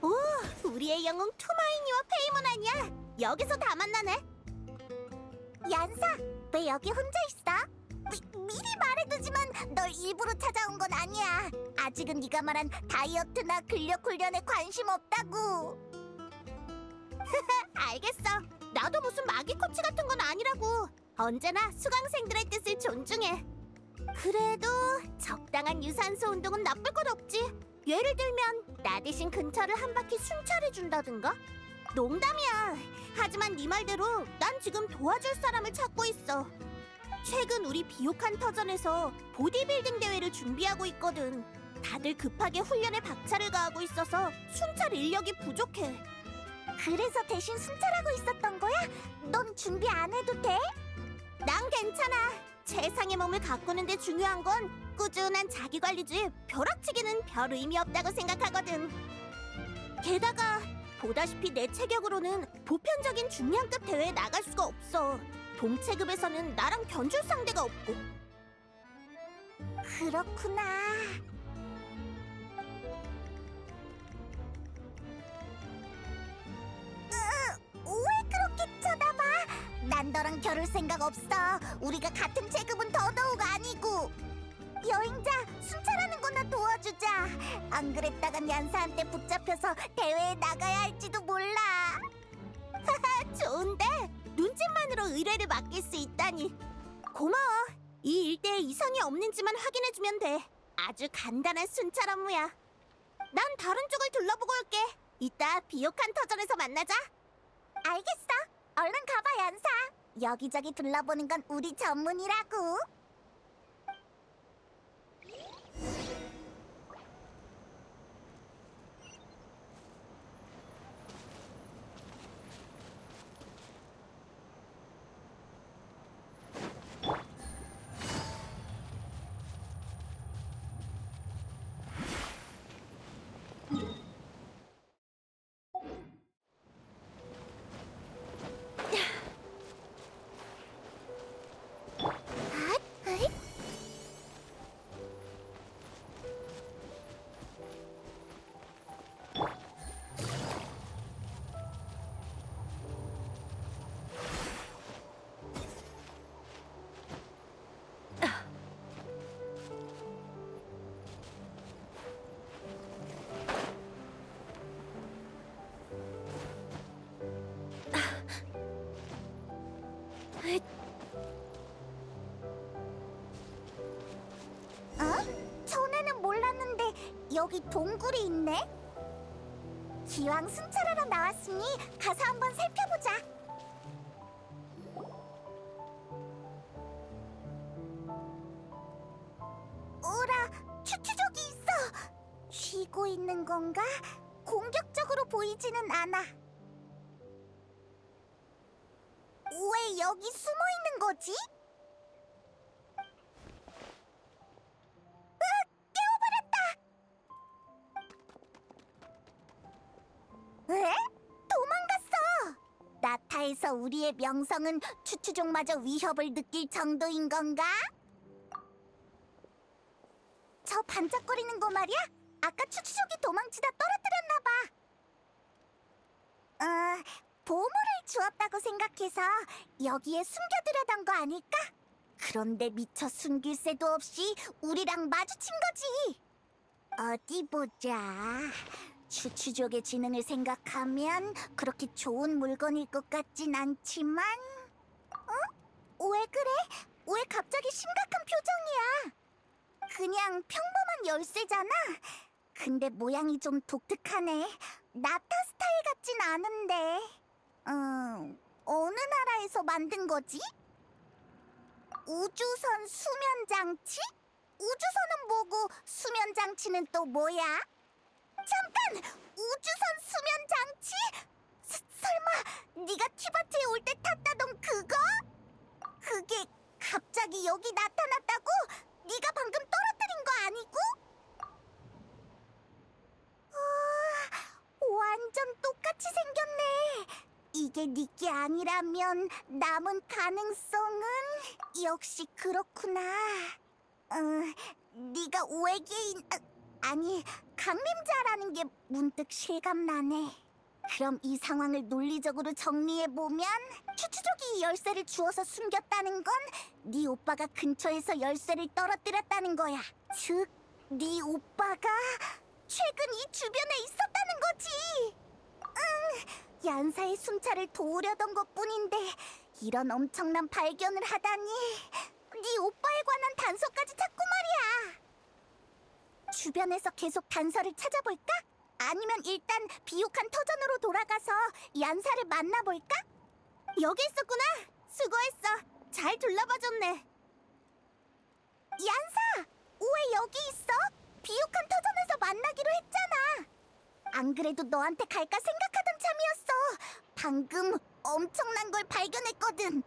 오, 우리의 영웅 투마이니와 페이몬 아니야? 여기서 다 만나네. 얀사, 왜 여기 혼자 있어? 미리 말해두지만 널 일부러 찾아온 건 아니야. 아직은 네가 말한 다이어트나 근력 훈련에 관심 없다고. 알겠어. 나도 무슨 마기 코치 같은 건 아니라고. 언제나 수강생들의 뜻을 존중해. 그래도 적당한 유산소 운동은 나쁠 것 없지. 예를 들면 나 대신 근처를 한 바퀴 순찰해준다든가? 농담이야. 하지만 네 말대로 난 지금 도와줄 사람을 찾고 있어. 최근 우리 비옥한 터전에서 보디빌딩 대회를 준비하고 있거든. 다들 급하게 훈련에 박차를 가하고 있어서 순찰 인력이 부족해. 그래서 대신 순찰하고 있었던 거야? 넌 준비 안 해도 돼? 난 괜찮아. 최상의 몸을 가꾸는데 중요한 건 꾸준한 자기관리지 벼락치기는 별 의미 없다고 생각하거든. 게다가 보다시피 내 체격으로는 보편적인 중량급 대회에 나갈 수가 없어. 동체급에서는 나랑 견줄 상대가 없고. 그렇구나. 왜 그렇게 쳐다봐? 난 너랑 겨룰 생각 없어. 우리가 같은 체급은 더더욱 아니고. 여행자, 순찰하는 거나 도와주자. 안 그랬다간 얀사한테 붙잡혀서 대회에 나가야 할지도 몰라. 좋은데? 눈짓만으로 의뢰를 맡길 수 있다니. 고마워. 이 일대에 이상이 없는지만 확인해주면 돼. 아주 간단한 순찰 업무야. 난 다른 쪽을 둘러보고 올게. 이따 비옥한 터전에서 만나자. 알겠어. 얼른 가봐, 얀사. 여기저기 둘러보는 건 우리 전문이라고. 전에는 몰랐는데 여기 동굴이 있네? 기왕 순찰하러 나왔으니 가서 한번 살펴보자. 오라, 추추족이 있어. 쉬고 있는 건가? 공격적으로 보이지는 않아. 왜 여기 숨어 있는 거지? 왜? 도망갔어! 나타에서 우리의 명성은 추추족마저 위협을 느낄 정도인 건가? 저 반짝거리는 거 말이야? 아까 추추족이 도망치다 떨어뜨렸나 봐. 보물을 주었다고 생각해서 여기에 숨겨두려던 거 아닐까? 그런데 미처 숨길 새도 없이 우리랑 마주친 거지. 어디 보자. 추추족의 지능을 생각하면 그렇게 좋은 물건일 것 같진 않지만. 왜 그래? 왜 갑자기 심각한 표정이야? 그냥 평범한 열쇠잖아. 근데 모양이 좀 독특하네. 나타 스타일 같진 않은데. 어느 나라에서 만든 거지? 우주선 수면 장치? 우주선은 뭐고 수면 장치는 또 뭐야? 잠깐! 우주선 수면 장치? 설마 네가 티바트에 올 때 탔다던 그거? 그게 갑자기 여기 나타났다고? 네가 방금 떨어뜨린 거 아니고? 이게 네게 아니라면 남은 가능성은 역시 그렇구나. 네가 외계인 아니 강림자라는 게 문득 실감나네. 그럼 이 상황을 논리적으로 정리해보면 추추족이 이 열쇠를 주워서 숨겼다는 건 네 오빠가 근처에서 열쇠를 떨어뜨렸다는 거야. 즉, 네 오빠가 최근 이 주변에 있었다는 거지. 얀사의 순찰을 도우려던 것뿐인데 이런 엄청난 발견을 하다니. 네 오빠에 관한 단서까지 찾고 말이야. 주변에서 계속 단서를 찾아볼까? 아니면 일단 비옥한 터전으로 돌아가서 얀사를 만나볼까? 여기 있었구나. 수고했어. 잘 둘러봐줬네. 얀사! 왜 여기 있어? 비옥한 터전에서 만나기로 했잖아. 안 그래도 너한테 갈까 생각하던 참이었어. 방금 엄청난 걸 발견했거든.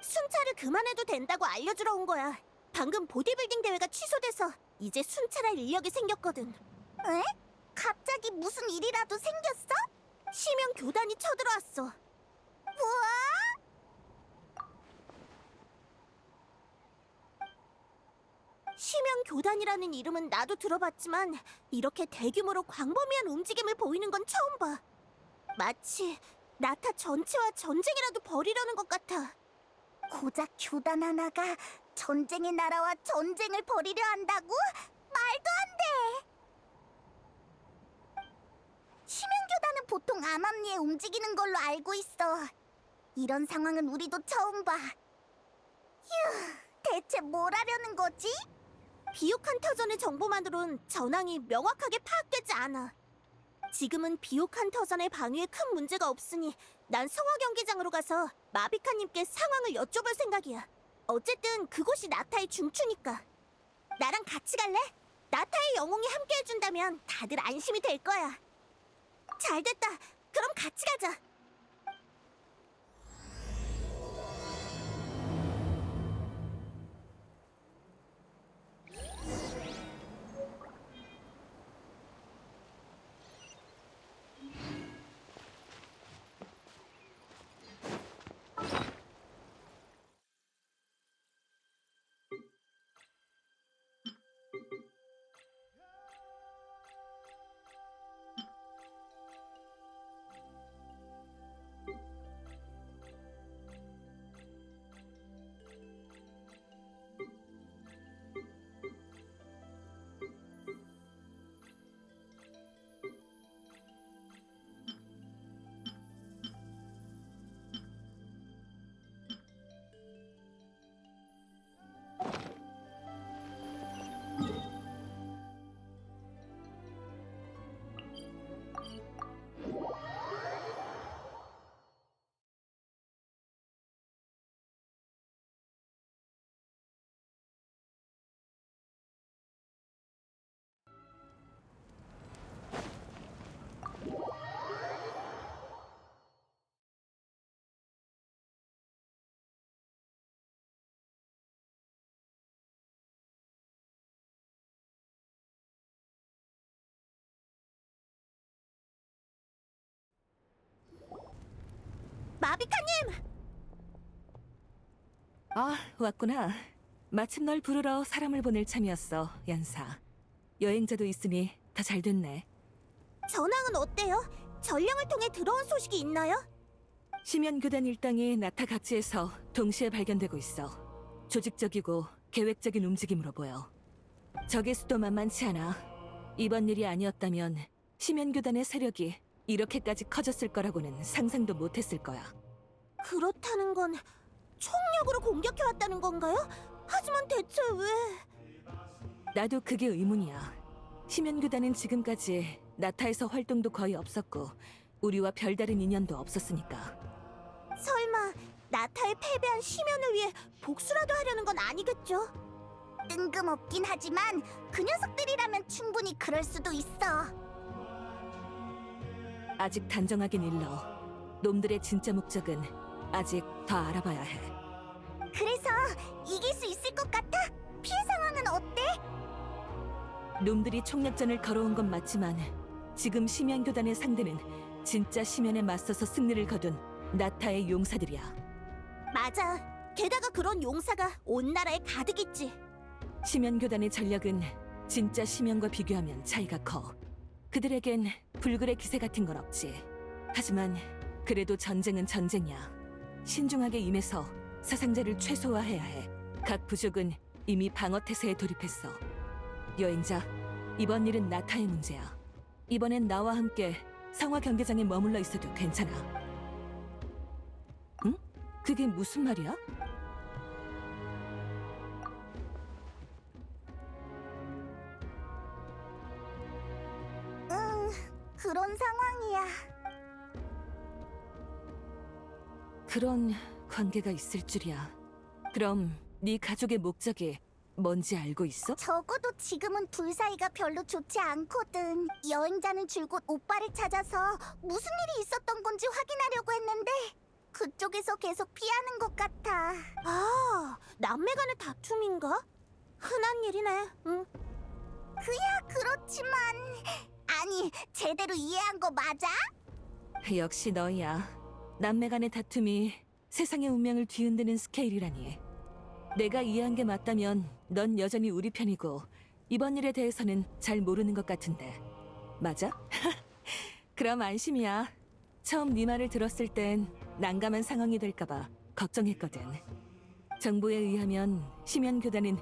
순찰을 그만해도 된다고 알려주러 온 거야. 방금 보디빌딩 대회가 취소돼서 이제 순찰할 인력이 생겼거든. 에? 갑자기 무슨 일이라도 생겼어? 심연 교단이 쳐들어왔어. 우와! 심연 교단이라는 이름은 나도 들어봤지만 이렇게 대규모로 광범위한 움직임을 보이는 건 처음 봐. 마치 나타 전체와 전쟁이라도 벌이려는 것 같아. 고작 교단 하나가 전쟁의 나라와 전쟁을 벌이려 한다고? 말도 안 돼! 심연교단은 보통 암암리에 움직이는 걸로 알고 있어. 이런 상황은 우리도 처음 봐. 휴, 대체 뭘 하려는 거지? 비옥한 터전의 정보만으론 전황이 명확하게 파악되지 않아. 지금은 비옥한 터전의 방위에 큰 문제가 없으니 난 성화 경기장으로 가서 마비카님께 상황을 여쭤볼 생각이야. 어쨌든 그곳이 나타의 중추니까. 나랑 같이 갈래? 나타의 영웅이 함께 해준다면 다들 안심이 될 거야. 잘됐다. 그럼 같이 가자. 마비카님! 아, 왔구나. 마침 널 부르러 사람을 보낼 참이었어, 얀사. 여행자도 있으니 다 잘 됐네. 전황은 어때요? 전령을 통해 들어온 소식이 있나요? 심연교단 일당이 나타 각지에서 동시에 발견되고 있어. 조직적이고 계획적인 움직임으로 보여. 적의 수도 만만치 않아. 이번 일이 아니었다면 심연교단의 세력이 이렇게까지 커졌을 거라고는 상상도 못했을 거야. 그렇다는 건 총력으로 공격해왔다는 건가요? 하지만 대체 왜... 나도 그게 의문이야. 심연교단은 지금까지 나타에서 활동도 거의 없었고 우리와 별다른 인연도 없었으니까. 설마 나타에 패배한 심연을 위해 복수라도 하려는 건 아니겠죠? 뜬금없긴 하지만 그 녀석들이라면 충분히 그럴 수도 있어. 아직 단정하긴 일러. 놈들의 진짜 목적은 아직 더 알아봐야 해. 그래서 이길 수 있을 것 같아? 피해 상황은 어때? 놈들이 총력전을 걸어온 건 맞지만 지금 심연교단의 상대는 진짜 심연에 맞서서 승리를 거둔 나타의 용사들이야. 맞아. 게다가 그런 용사가 온 나라에 가득 있지. 심연교단의 전력은 진짜 심연과 비교하면 차이가 커. 그들에겐 불굴의 기세 같은 건 없지. 하지만 그래도 전쟁은 전쟁이야. 신중하게 임해서 사상자를 최소화해야 해. 각 부족은 이미 방어태세에 돌입했어. 여행자, 이번 일은 나타의 문제야. 이번엔 나와 함께 성화 경계장에 머물러 있어도 괜찮아. 응? 그게 무슨 말이야? 응, 그런 상황이야. 그런 관계가 있을 줄이야. 그럼 네 가족의 목적이 뭔지 알고 있어? 적어도 지금은 둘 사이가 별로 좋지 않거든. 여행자는 줄곧 오빠를 찾아서 무슨 일이 있었던 건지 확인하려고 했는데 그쪽에서 계속 피하는 것 같아. 아, 남매 간의 다툼인가? 흔한 일이네. 응. 그야 그렇지만 아니, 제대로 이해한 거 맞아? 역시 너희야. 남매 간의 다툼이 세상의 운명을 뒤흔드는 스케일이라니. 내가 이해한 게 맞다면 넌 여전히 우리 편이고 이번 일에 대해서는 잘 모르는 것 같은데. 맞아? 그럼 안심이야. 처음 네 말을 들었을 땐 난감한 상황이 될까 봐 걱정했거든. 정보에 의하면 심연교단은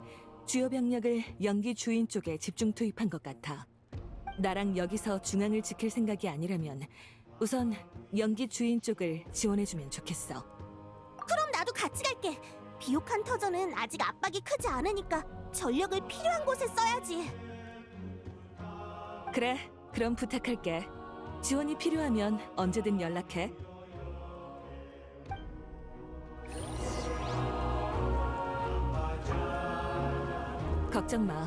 주요 병력을 연기 주인 쪽에 집중 투입한 것 같아. 나랑 여기서 중앙을 지킬 생각이 아니라면 우선 연기 주인 쪽을 지원해주면 좋겠어. 그럼 나도 같이 갈게. 비옥한 터전은 아직 압박이 크지 않으니까 전력을 필요한 곳에 써야지. 그래, 그럼 부탁할게. 지원이 필요하면 언제든 연락해. 걱정 마.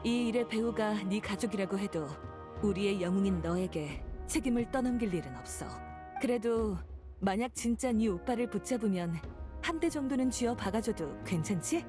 이 일의 배우가 네 가족이라고 해도 우리의 영웅인 너에게 책임을 떠넘길 일은 없어. 그래도 만약 진짜 네 오빠를 붙잡으면 한 대 정도는 쥐어 박아줘도 괜찮지?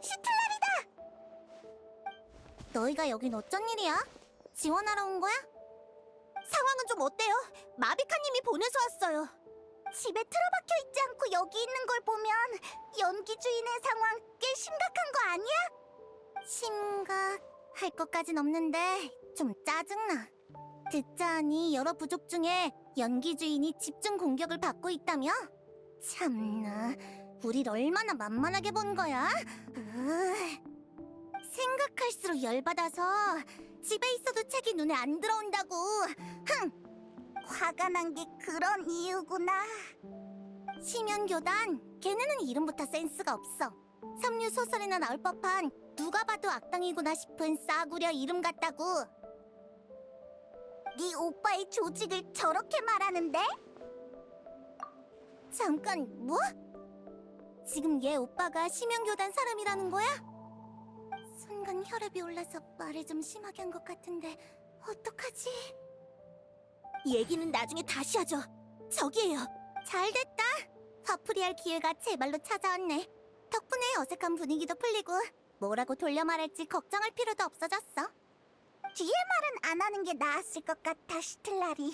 시틀라리다! 너희가 여긴 어쩐 일이야? 지원하러 온 거야? 상황은 좀 어때요? 마비카님이 보내서 왔어요. 집에 틀어박혀 있지 않고 여기 있는 걸 보면 연기 주인의 상황 꽤 심각한 거 아니야? 심각할 것까진 없는데 좀 짜증나. 듣자 하니 여러 부족 중에 연기 주인이 집중 공격을 받고 있다며? 참나, 우릴 얼마나 만만하게 본 거야? 생각할수록 열받아서 집에 있어도 책이 눈에 안 들어온다고. 흥! 화가 난 게 그런 이유구나. 심연교단, 걔네는 이름부터 센스가 없어. 삼류 소설에나 나올 법한 누가 봐도 악당이구나 싶은 싸구려 이름 같다고. 네 오빠의 조직을 저렇게 말하는데? 잠깐, 뭐? 지금 얘 오빠가 심연교단 사람이라는 거야? 순간 혈압이 올라서 말을 좀 심하게 한 것 같은데 어떡하지? 얘기는 나중에 다시 하죠. 저기에요. 잘됐다. 화풀이할 기회가 제발로 찾아왔네. 덕분에 어색한 분위기도 풀리고 뭐라고 돌려 말할지 걱정할 필요도 없어졌어. 뒤에 말은 안 하는 게 나았을 것 같아, 시틀라리.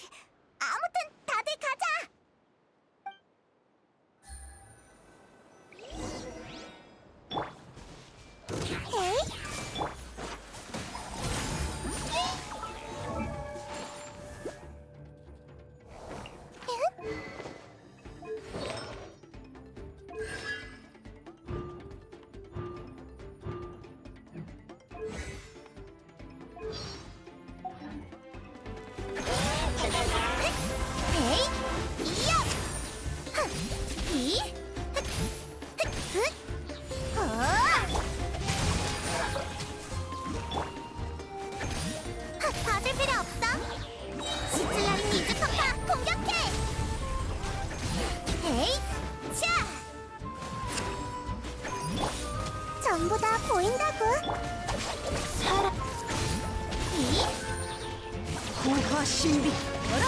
아무튼 다들 가자. 에이? 에이? 이야! 흥! 이! 흑! 흑! 흑! 어! 받을 필요 없어. 시틀라리 미즈 폭파 공격해. 에이, 자. 전부 다 보인다고. 사람. 이. 고화 신비 열어!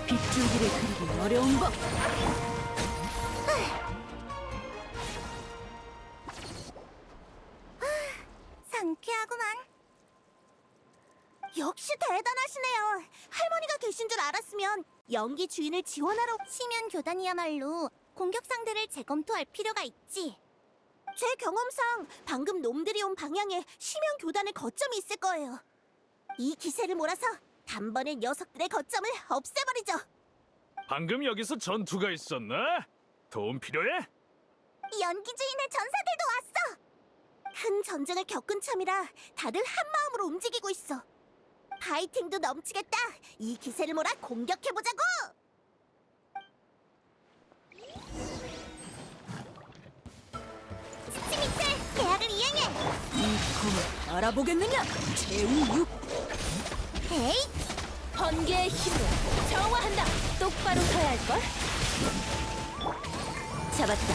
빗줄기를 그리기 어려운 법. 상쾌하구만. 역시 대단하시네요. 할머니가 계신 줄 알았으면 연기 주인을 지원하러 심연 교단이야말로 공격 상대를 재검토할 필요가 있지. 제 경험상 방금 놈들이 온 방향에 심연 교단의 거점이 있을 거예요. 이 기세를 몰아서 단번에 녀석들의 거점을 없애버리죠. 방금 여기서 전투가 있었나? 도움 필요해? 연기 주인의 전사들도 왔어. 큰 전쟁을 겪은 참이라 다들 한 마음으로 움직이고 있어. 파이팅도 넘치겠다. 이 기세를 몰아 공격해보자고. 스미트 계약을 이행해. 이 검을 알아보겠느냐? 제우 6 에이, 번개의 힘으로 정화한다. 똑바로 서야 할걸? 잡았다.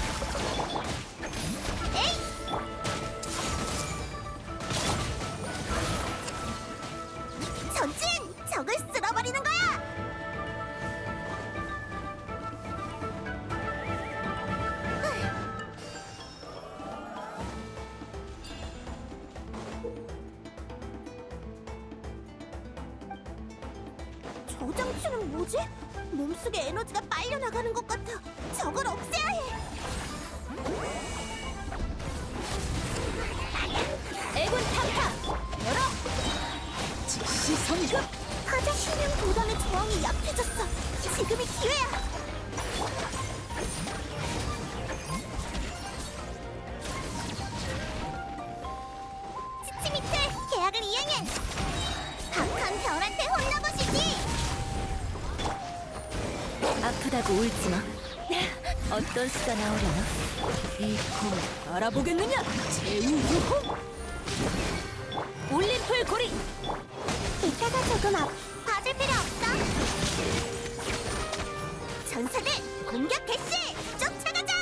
에이. 전진! 적을 쓸어버리는 거야! 저 장치는 뭐지? 몸속에 에너지가 빨려나가는 것 같아. 저걸 없애야 해! 애군 탕파 열어! 즉시 성급! 하자 신형 도단의 저항이 약해졌어. 지금이 기회야. 치치미트 계약을 이행해. 박한 별한테 혼나보시지. 아프다고 울지 마. 어떤 수가 나오려나? 이 검을 알아보겠느냐? 제우 6호! 올림플 고리! 이따가 조금 봐줄 필요 없어. 전사들 공격 개시! 쫓아가자!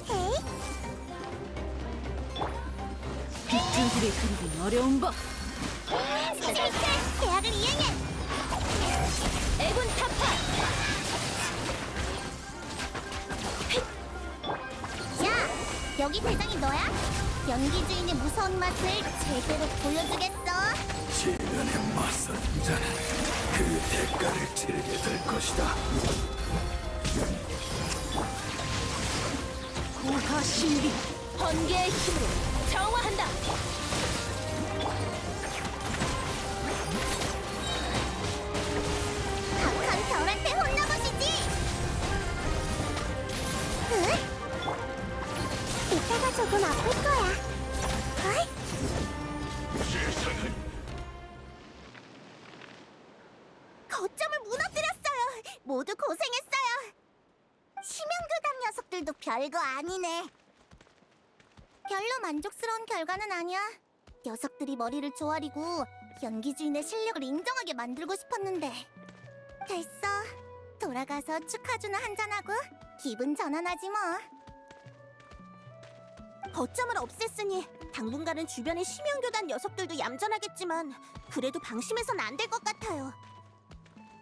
헤이, 빗줄기를 그리기 어려운 법. 스미트 계약을 이행해. 애군 타파! 야, 여기 대장이 너야? 연기 주인의 무서운 맛을 제대로 보여주겠어. 시련에 맞선 자는 그 대가를 치르게 될 것이다. 고화 신비 번개의 힘으로 정화한다. 박한 별한테 혼나보시지. 응? 이따가 조금 아플 거야. 어이? 세상은 거점을 무너뜨렸어요. 모두 고생했어요. 심연교단 녀석들도 별거 아니네. 별로 만족스러운 결과는 아니야. 녀석들이 머리를 조아리고 연기 주인의 실력을 인정하게 만들고 싶었는데. 됐어. 돌아가서 축하주나 한잔하고 기분 전환하지 뭐. 거점을 없앴으니 당분간은 주변의 심연교단 녀석들도 얌전하겠지만 그래도 방심해선 안 될 것 같아요.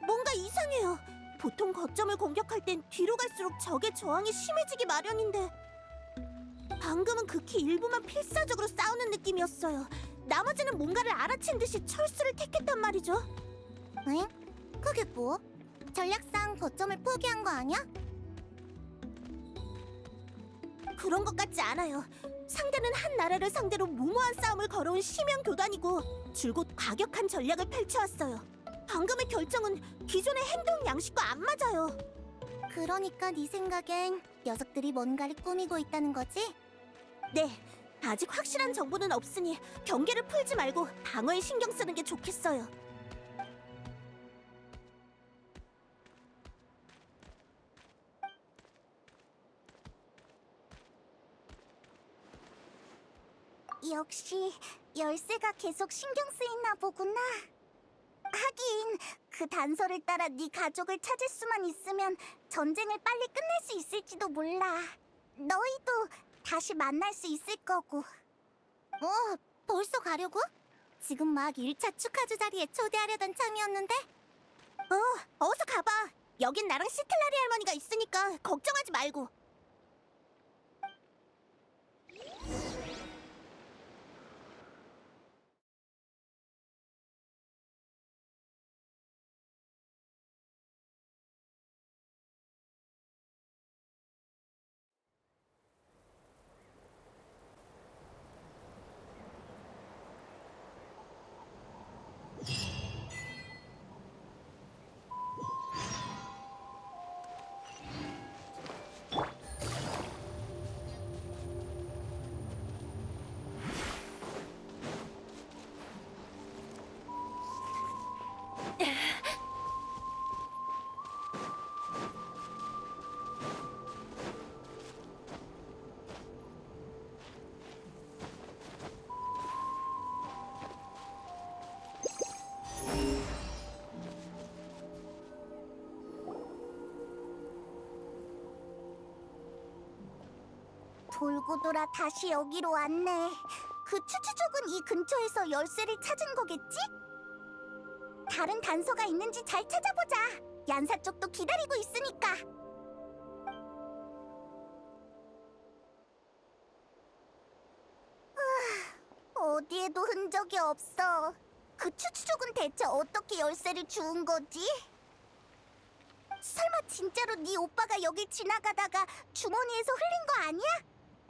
뭔가 이상해요. 보통 거점을 공격할 땐 뒤로 갈수록 적의 저항이 심해지기 마련인데 방금은 극히 일부만 필사적으로 싸우는 느낌이었어요. 나머지는 뭔가를 알아챈 듯이 철수를 택했단 말이죠. 응? 그게 뭐? 전략상 거점을 포기한 거 아니야? 그런 것 같지 않아요. 상대는 한 나라를 상대로 무모한 싸움을 걸어온 심연교단이고 줄곧 과격한 전략을 펼쳐왔어요. 방금의 결정은 기존의 행동 양식과 안 맞아요. 그러니까 네 생각엔 녀석들이 뭔가를 꾸미고 있다는 거지? 네, 아직 확실한 정보는 없으니 경계를 풀지 말고 방어에 신경 쓰는 게 좋겠어요. 역시 열쇠가 계속 신경 쓰이나 보구나. 하긴 그 단서를 따라 네 가족을 찾을 수만 있으면 전쟁을 빨리 끝낼 수 있을지도 몰라. 너희도 다시 만날 수 있을 거고. 벌써 가려고? 지금 막 1차 축하주 자리에 초대하려던 참이었는데? 어서 가봐. 여긴 나랑 시틀라리 할머니가 있으니까 걱정하지 말고. 돌고 돌아 다시 여기로 왔네. 그 추추족은 이 근처에서 열쇠를 찾은 거겠지? 다른 단서가 있는지 잘 찾아보자. 얀사 쪽도 기다리고 있으니까. 어디에도 흔적이 없어. 그 추추족은 대체 어떻게 열쇠를 주운 거지? 설마 진짜로 네 오빠가 여길 지나가다가 주머니에서 흘린 거 아니야?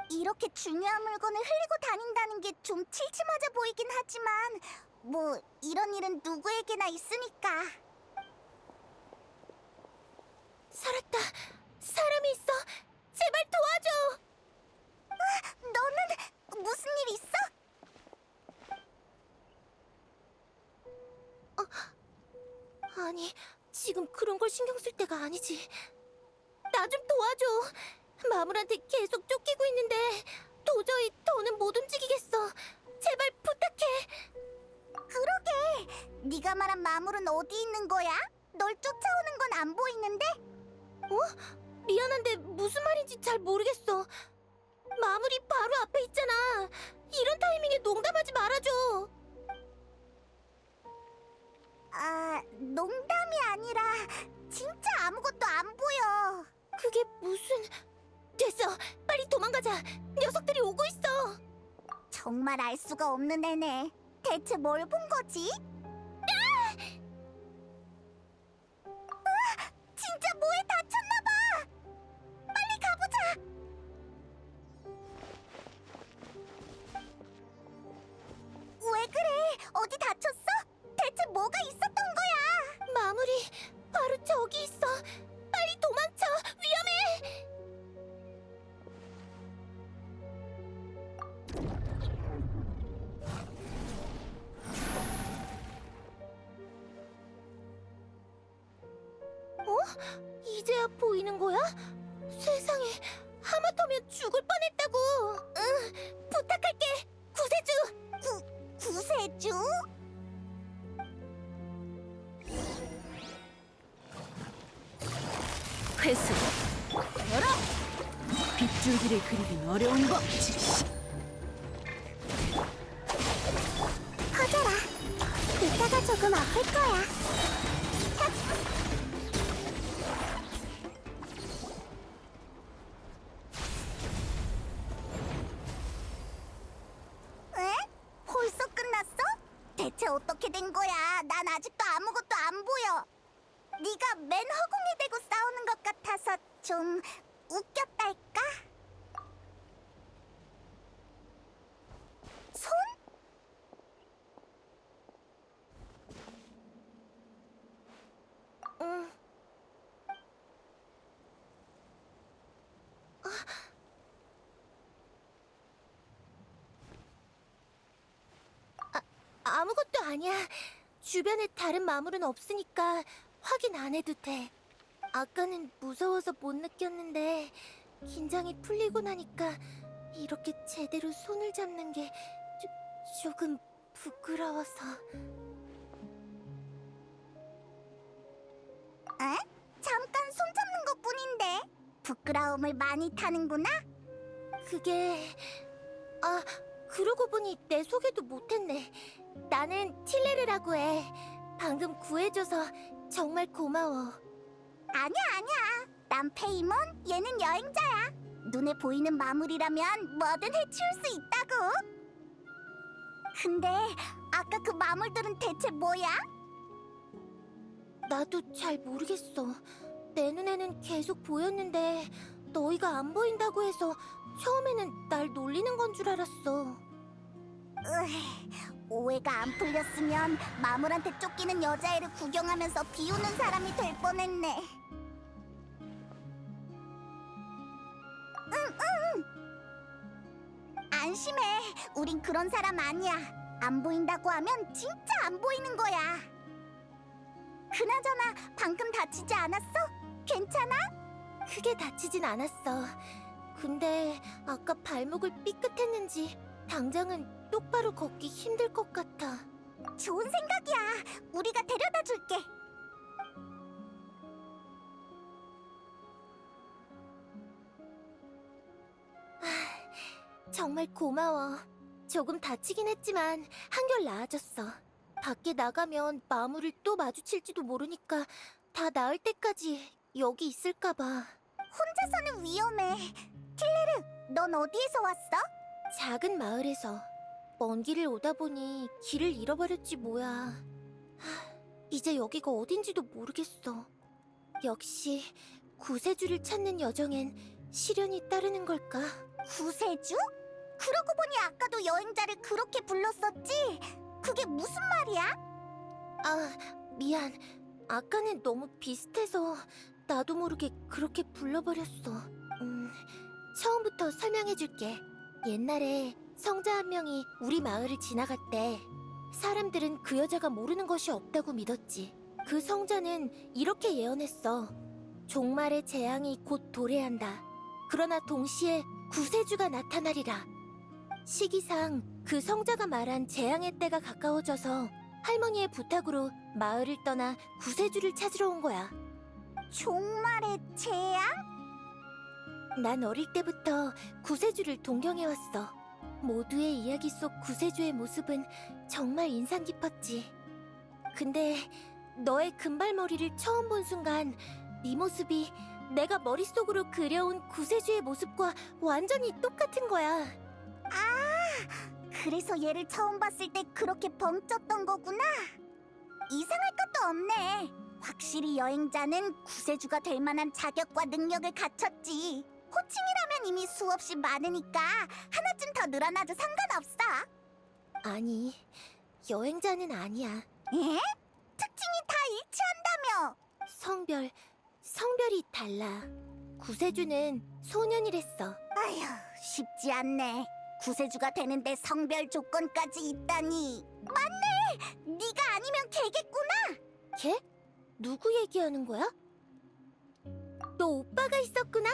이렇게 중요한 물건을 흘리고 다닌다는 게 좀 칠칠맞아 보이긴 하지만 뭐 이런 일은 누구에게나 있으니까. 살았다. 사람이 있어. 제발 도와줘. 너는 무슨 일 있어? 아니, 지금 그런 걸 신경 쓸 때가 아니지. 나 좀 도와줘. 마물한테 계속 쫓기고 있는데 도저히 더는 못 움직이겠어. 제발 부탁해. 그러게. 네가 말한 마물은 어디 있는 거야? 널 쫓아오는 건 안 보이는데? 미안한데 무슨 말인지 잘 모르겠어. 마물이 바로 앞에 있잖아. 이런 타이밍에 농담하지 말아줘. 농담이 아니라 진짜 아무것도 안 보여. 그게 무슨... 됐어, 빨리 도망가자. 녀석들이 오고 있어. 정말 알 수가 없는 애네. 대체 뭘 본 거지? 진짜 뭐에 다쳤나 봐. 빨리 가보자. 왜 그래? 어디 다쳤어? 대체 뭐가 있었던 거야? 마무리 바로 저기 있어. 빨리 도망쳐. 위험해. 이제야 보이는 거야? 세상에, 하마터면 죽을 뻔했다고. 응, 부탁할게. 구세주. 쭉. 회수. 열어. 빗줄기를 그리긴 어려운 법. 커져라. 이따가 조금 아플 거야. 에? 벌써 끝났어? 대체 어떻게 된 거야? 난 아직도 아무것도 안 보여. 네가 맨 허공에 대고 싸우는 것 같아서 좀 웃겼달까? 손? 응. 아무것도 아니야. 주변에 다른 마물은 없으니까 확인 안 해도 돼. 아까는 무서워서 못 느꼈는데 긴장이 풀리고 나니까 이렇게 제대로 손을 잡는 게 조금 부끄러워서. 에? 잠깐 손 잡는 것뿐인데 부끄러움을 많이 타는구나? 그게... 아, 그러고 보니 내 소개도 못했네. 나는 틸레르라고 해. 방금 구해줘서 정말 고마워. 아니야. 난 페이몬, 얘는 여행자야. 눈에 보이는 마물이라면 뭐든 해치울 수 있다고. 근데 아까 그 마물들은 대체 뭐야? 나도 잘 모르겠어. 내 눈에는 계속 보였는데 너희가 안 보인다고 해서 처음에는 날 놀리는 건 줄 알았어. 오해가 안 풀렸으면 마물한테 쫓기는 여자애를 구경하면서 비우는 사람이 될 뻔했네. 응. 안심해. 우린 그런 사람 아니야. 안 보인다고 하면 진짜 안 보이는 거야. 그나저나 방금 다치지 않았어? 괜찮아? 크게 다치진 않았어. 근데 아까 발목을 삐끗했는지 당장은 똑바로 걷기 힘들 것 같아. 좋은 생각이야. 우리가 데려다 줄게. 정말 고마워. 조금 다치긴 했지만 한결 나아졌어. 밖에 나가면 마물을 또 마주칠지도 모르니까 다 나을 때까지 여기 있을까 봐. 혼자서는 위험해. 틸레르, 넌 어디에서 왔어? 작은 마을에서. 먼 길을 오다 보니 길을 잃어버렸지 뭐야. 이제 여기가 어딘지도 모르겠어. 역시 구세주를 찾는 여정엔 시련이 따르는 걸까? 구세주? 그러고 보니 아까도 여행자를 그렇게 불렀었지? 그게 무슨 말이야? 아, 미안. 아까는 너무 비슷해서 나도 모르게 그렇게 불러버렸어. 처음부터 설명해줄게. 옛날에 성자 한 명이 우리 마을을 지나갔대. 사람들은 그 여자가 모르는 것이 없다고 믿었지. 그 성자는 이렇게 예언했어. 종말의 재앙이 곧 도래한다. 그러나 동시에 구세주가 나타나리라. 시기상 그 성자가 말한 재앙의 때가 가까워져서 할머니의 부탁으로 마을을 떠나 구세주를 찾으러 온 거야. 종말의 재앙? 난 어릴 때부터 구세주를 동경해왔어. 모두의 이야기 속 구세주의 모습은 정말 인상 깊었지. 근데 너의 금발머리를 처음 본 순간 네 모습이 내가 머릿속으로 그려온 구세주의 모습과 완전히 똑같은 거야. 그래서 얘를 처음 봤을 때 그렇게 벙쪘던 거구나. 이상할 것도 없네. 확실히 여행자는 구세주가 될 만한 자격과 능력을 갖췄지. 호칭이라면 이미 수없이 많으니까 하나쯤 더 늘어나도 상관없어. 아니, 여행자는 아니야. 에? 특징이 다 일치한다며. 성별이 달라. 구세주는 소년이랬어. 아휴, 쉽지 않네. 구세주가 되는데 성별 조건까지 있다니. 맞네! 네가 아니면 걔겠구나. 걔? 누구 얘기하는 거야? 너 오빠가 있었구나.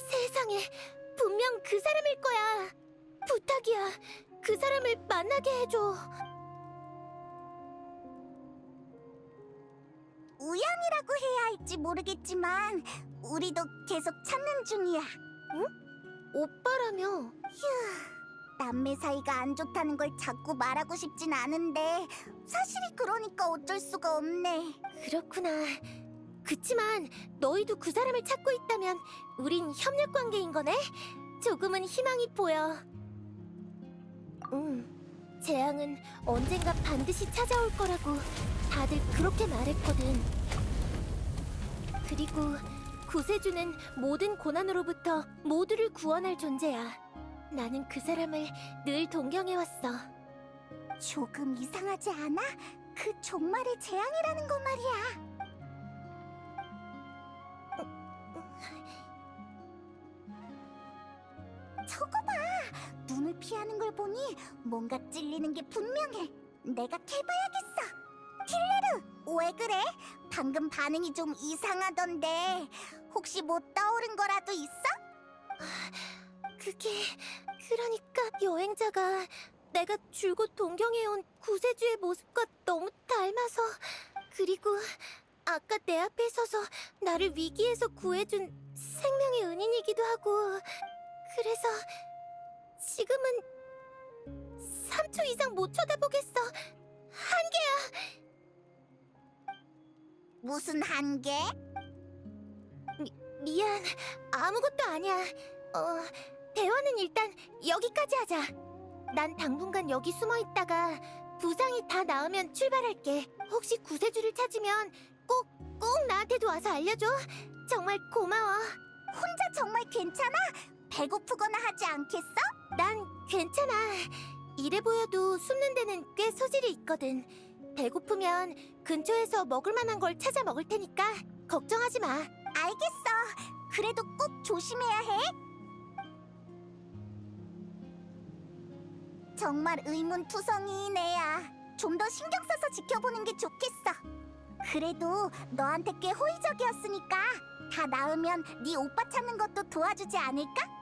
세상에, 분명 그 사람일 거야. 부탁이야, 그 사람을 만나게 해줘. 우연이라고 해야 할지 모르겠지만 우리도 계속 찾는 중이야. 응? 오빠라며? 휴, 남매 사이가 안 좋다는 걸 자꾸 말하고 싶진 않은데 사실이 그러니까 어쩔 수가 없네. 그렇구나. 그치만 너희도 그 사람을 찾고 있다면 우린 협력 관계인 거네? 조금은 희망이 보여. 재앙은 언젠가 반드시 찾아올 거라고 다들 그렇게 말했거든. 그리고 구세주는 모든 고난으로부터 모두를 구원할 존재야. 나는 그 사람을 늘 동경해왔어. 조금 이상하지 않아? 그 종말의 재앙이라는 거 말이야. 저거 봐! 눈을 피하는 걸 보니 뭔가 찔리는 게 분명해. 내가 캐봐야겠어. 킬레르, 왜 그래? 방금 반응이 좀 이상하던데 혹시 뭐 떠오른 거라도 있어? 그게... 그러니까 여행자가 내가 줄곧 동경해온 구세주의 모습과 너무 닮아서. 그리고 아까 내 앞에 서서 나를 위기에서 구해준 생명의 은인이기도 하고. 그래서 지금은 3초 이상 못 쳐다보겠어. 한계야. 무슨 한계? 미안. 아무것도 아니야. 대화는 일단 여기까지 하자. 난 당분간 여기 숨어 있다가 부상이 다 나으면 출발할게. 혹시 구세주를 찾으면 꼭 나한테도 와서 알려줘. 정말 고마워. 혼자 정말 괜찮아? 배고프거나 하지 않겠어? 난 괜찮아. 이래 보여도 숨는 데는 꽤 소질이 있거든. 배고프면 근처에서 먹을 만한 걸 찾아 먹을 테니까 걱정하지 마. 알겠어. 그래도 꼭 조심해야 해. 정말 의문투성이인 애야. 좀 더 신경 써서 지켜보는 게 좋겠어. 그래도 너한테 꽤 호의적이었으니까 다 나으면 네 오빠 찾는 것도 도와주지 않을까?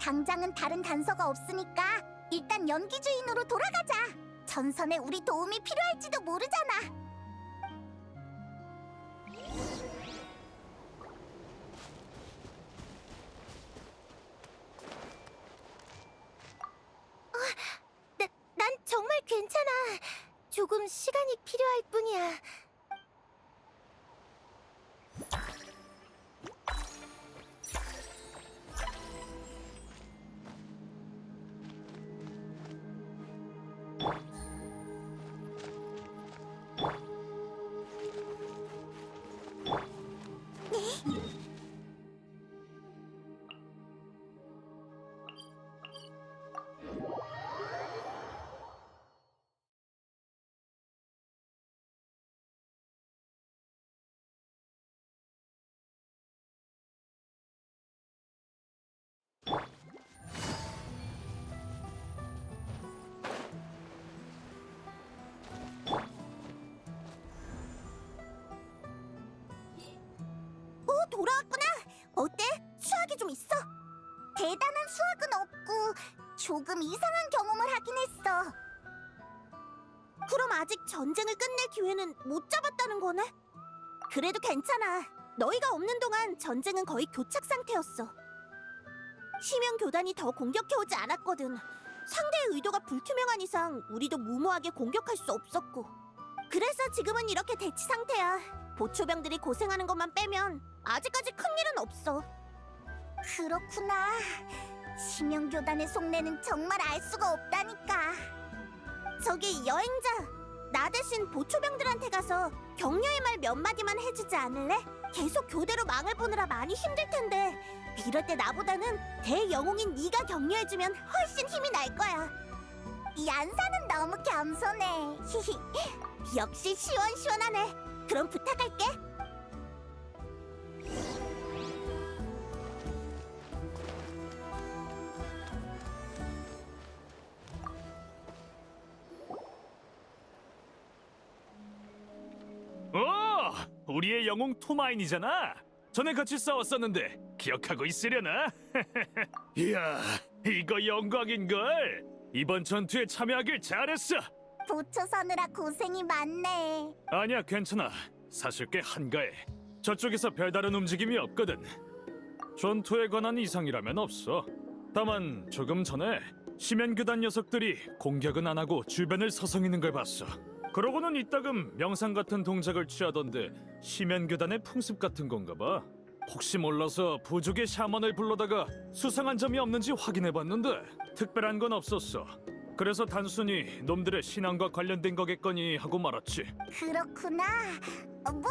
당장은 다른 단서가 없으니까 일단 연기주인으로 돌아가자. 전선에 우리 도움이 필요할지도 모르잖아. 난 정말 괜찮아. 조금 시간이 필요할 뿐이야. 돌아왔구나. 어때? 수학이 좀 있어? 대단한 수학은 없고 조금 이상한 경험을 하긴 했어. 그럼 아직 전쟁을 끝낼 기회는 못 잡았다는 거네? 그래도 괜찮아. 너희가 없는 동안 전쟁은 거의 교착 상태였어. 희명 교단이 더 공격해오지 않았거든. 상대의 의도가 불투명한 이상 우리도 무모하게 공격할 수 없었고. 그래서 지금은 이렇게 대치 상태야. 보초병들이 고생하는 것만 빼면 아직까지 큰일은 없어. 그렇구나. 희명교단의 속내는 정말 알 수가 없다니까. 저기 여행자, 나 대신 보초병들한테 가서 격려의 말 몇 마디만 해주지 않을래? 계속 교대로 망을 보느라 많이 힘들 텐데 이럴 때 나보다는 대영웅인 네가 격려해주면 훨씬 힘이 날 거야. 얀사는 너무 겸손해. 히히. 역시 시원시원하네. 그럼 부탁할게. 우리의 영웅 토마인이잖아. 전에 같이 싸웠었는데 기억하고 있으려나? 이야, 이거 영광인걸. 이번 전투에 참여하길 잘했어. 보초 서느라 고생이 많네. 아니야, 괜찮아. 사실 꽤 한가해. 저쪽에서 별다른 움직임이 없거든. 전투에 관한 이상이라면 없어. 다만 조금 전에 심연교단 녀석들이 공격은 안 하고 주변을 서성이는 걸 봤어. 그러고는 이따금 명상 같은 동작을 취하던데 심연교단의 풍습 같은 건가 봐. 혹시 몰라서 부족의 샤먼을 불러다가 수상한 점이 없는지 확인해봤는데 특별한 건 없었어. 그래서 단순히 놈들의 신앙과 관련된 거겠거니 하고 말았지. 그렇구나. 뭐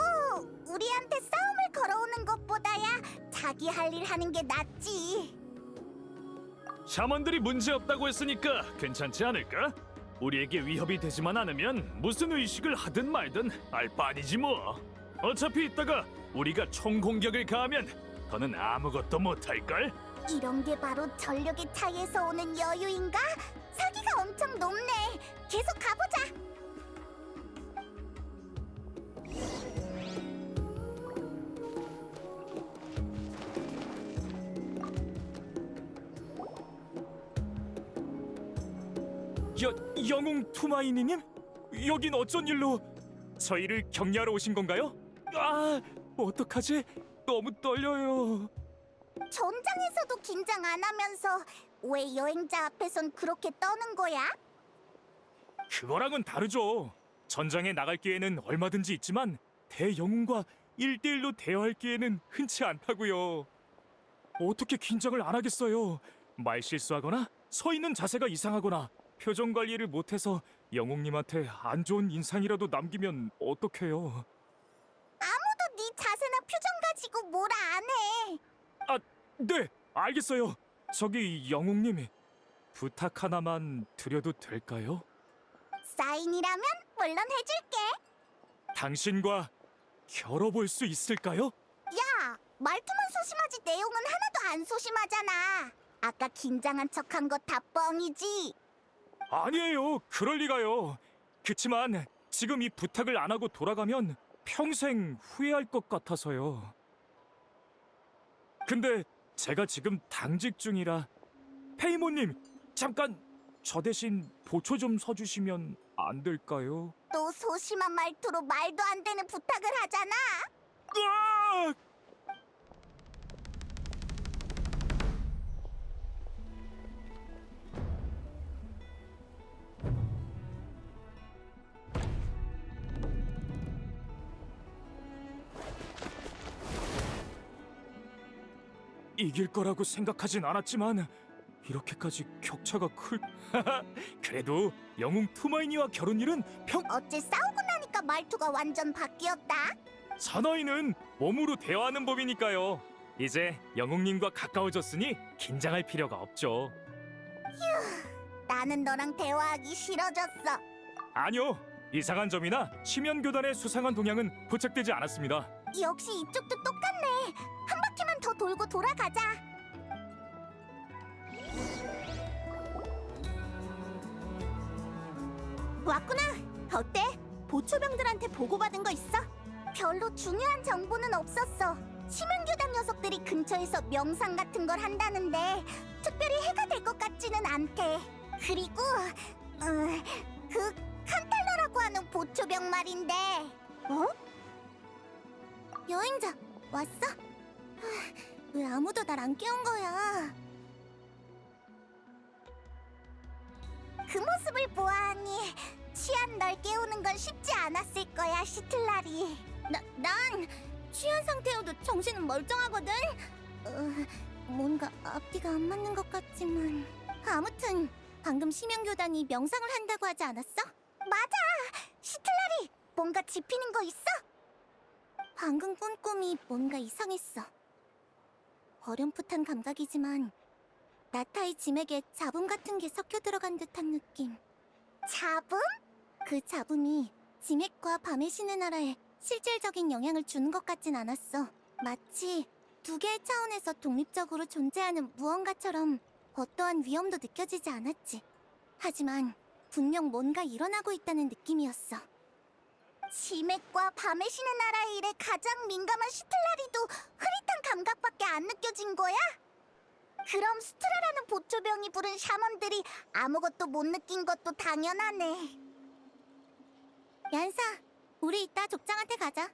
우리한테 싸움을 걸어오는 것보다야 자기 할 일 하는 게 낫지. 샤먼들이 문제없다고 했으니까 괜찮지 않을까? 우리에게 위협이 되지만 않으면 무슨 의식을 하든 말든 알 바 아니지 뭐. 어차피 이따가 우리가 총공격을 가하면 더는 아무것도 못할걸? 이런 게 바로 전력의 차이에서 오는 여유인가? 사기가 엄청 높네. 계속 가보자. 영웅 투마이니님? 여긴 어쩐 일로 저희를 격려하러 오신 건가요? 아, 어떡하지? 너무 떨려요. 전장에서도 긴장 안 하면서 왜 여행자 앞에선 그렇게 떠는 거야? 그거랑은 다르죠. 전장에 나갈 기회는 얼마든지 있지만 대영웅과 1대1로 대화할 기회는 흔치 않다고요. 어떻게 긴장을 안 하겠어요? 말 실수하거나 서 있는 자세가 이상하거나 표정 관리를 못해서 영웅님한테 안 좋은 인상이라도 남기면 어떡해요? 아무도 네 자세나 표정 가지고 뭐라 안 해. 아, 네, 알겠어요. 저기 영웅님, 부탁 하나만 드려도 될까요? 사인이라면 물론 해줄게. 당신과 겨뤄볼 수 있을까요? 야, 말투만 소심하지 내용은 하나도 안 소심하잖아. 아까 긴장한 척한 거 다 뻥이지. 아니에요, 그럴 리가요. 그치만 지금 이 부탁을 안 하고 돌아가면 평생 후회할 것 같아서요. 근데 제가 지금 당직 중이라 페이모님, 잠깐 저 대신 보초 좀 서주시면 안 될까요? 또 소심한 말투로 말도 안 되는 부탁을 하잖아. 으악! 이길 거라고 생각하진 않았지만 이렇게까지 격차가 클... 그래도 영웅 투마이니와 결혼일은 어째 싸우고 나니까 말투가 완전 바뀌었다. 사나이는 몸으로 대화하는 법이니까요. 이제 영웅님과 가까워졌으니 긴장할 필요가 없죠. 나는 너랑 대화하기 싫어졌어. 아니요, 이상한 점이나 심연교단의 수상한 동향은 포착되지 않았습니다. 역시 이쪽도 똑같네. 한 바퀴만 더 돌고 돌아가자. 왔구나. 어때? 보초병들한테 보고받은 거 있어? 별로 중요한 정보는 없었어. 심연교단 녀석들이 근처에서 명상 같은 걸 한다는데 특별히 해가 될 것 같지는 않대. 그리고 그 칸탈러라고 하는 보초병 말인데. 어? 여행자 왔어? 왜 아무도 날 안 깨운 거야? 그 모습을 보아하니 취한 널 깨우는 건 쉽지 않았을 거야, 시틀라리. 난 취한 상태여도 정신은 멀쩡하거든. 뭔가 앞뒤가 안 맞는 것 같지만. 아무튼 방금 심연교단이 명상을 한다고 하지 않았어? 맞아! 시틀라리! 뭔가 짚히는 거 있어? 방금 꾼 꿈이 뭔가 이상했어. 어렴풋한 감각이지만 나타의 짐에게 잡음 같은 게 섞여 들어간 듯한 느낌. 잡음? 그 잡음이 지맥과 밤의 신의 나라에 실질적인 영향을 주는 것 같진 않았어. 마치 두 개의 차원에서 독립적으로 존재하는 무언가처럼 어떠한 위험도 느껴지지 않았지. 하지만 분명 뭔가 일어나고 있다는 느낌이었어. 지맥과 밤의 신의 나라의 일에 가장 민감한 시틀라리도 흐릿한 감각밖에 안 느껴진 거야? 그럼 스트라라는 보초병이 부른 샤먼들이 아무것도 못 느낀 것도 당연하네. 얀사, 우리 이따 족장한테 가자.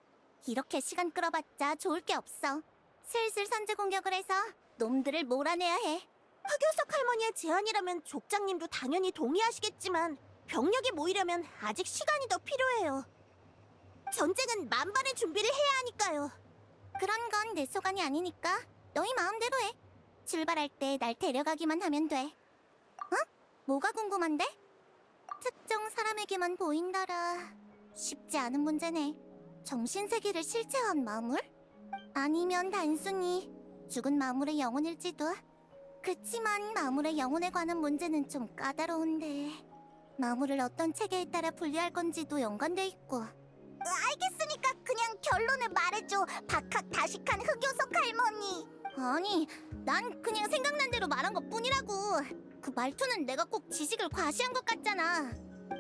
이렇게 시간 끌어봤자 좋을 게 없어. 슬슬 선제 공격을 해서 놈들을 몰아내야 해. 흑요석 할머니의 제안이라면 족장님도 당연히 동의하시겠지만 병력이 모이려면 아직 시간이 더 필요해요. 전쟁은 만반의 준비를 해야 하니까요. 그런 건 내 소관이 아니니까 너희 마음대로 해. 출발할 때 날 데려가기만 하면 돼. 어? 뭐가 궁금한데? 특정 사람에게만 보인다라. 쉽지 않은 문제네. 정신세계를 실체화한 마물? 아니면 단순히 죽은 마물의 영혼일지도. 그치만 마물의 영혼에 관한 문제는 좀 까다로운데 마물을 어떤 체계에 따라 분리할 건지도 연관돼 있고. 알겠으니까 그냥 결론을 말해줘. 박학다식한 흑요석 할머니. 아니, 난 그냥 생각난 대로 말한 것뿐이라고. 그 말투는 내가 꼭 지식을 과시한 것 같잖아.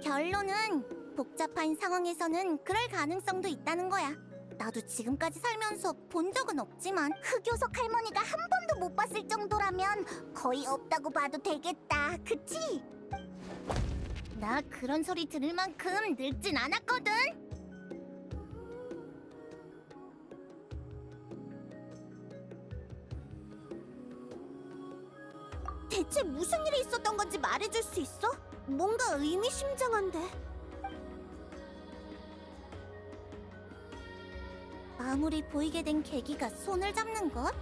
결론은 복잡한 상황에서는 그럴 가능성도 있다는 거야. 나도 지금까지 살면서 본 적은 없지만 흑요석 할머니가 한 번도 못 봤을 정도라면 거의 없다고 봐도 되겠다. 그치? 나 그런 소리 들을 만큼 늙진 않았거든. 대체 무슨 일이 있었던 건지 말해줄 수 있어? 뭔가 의미심장한데. 마물이 보이게 된 계기가 손을 잡는 것?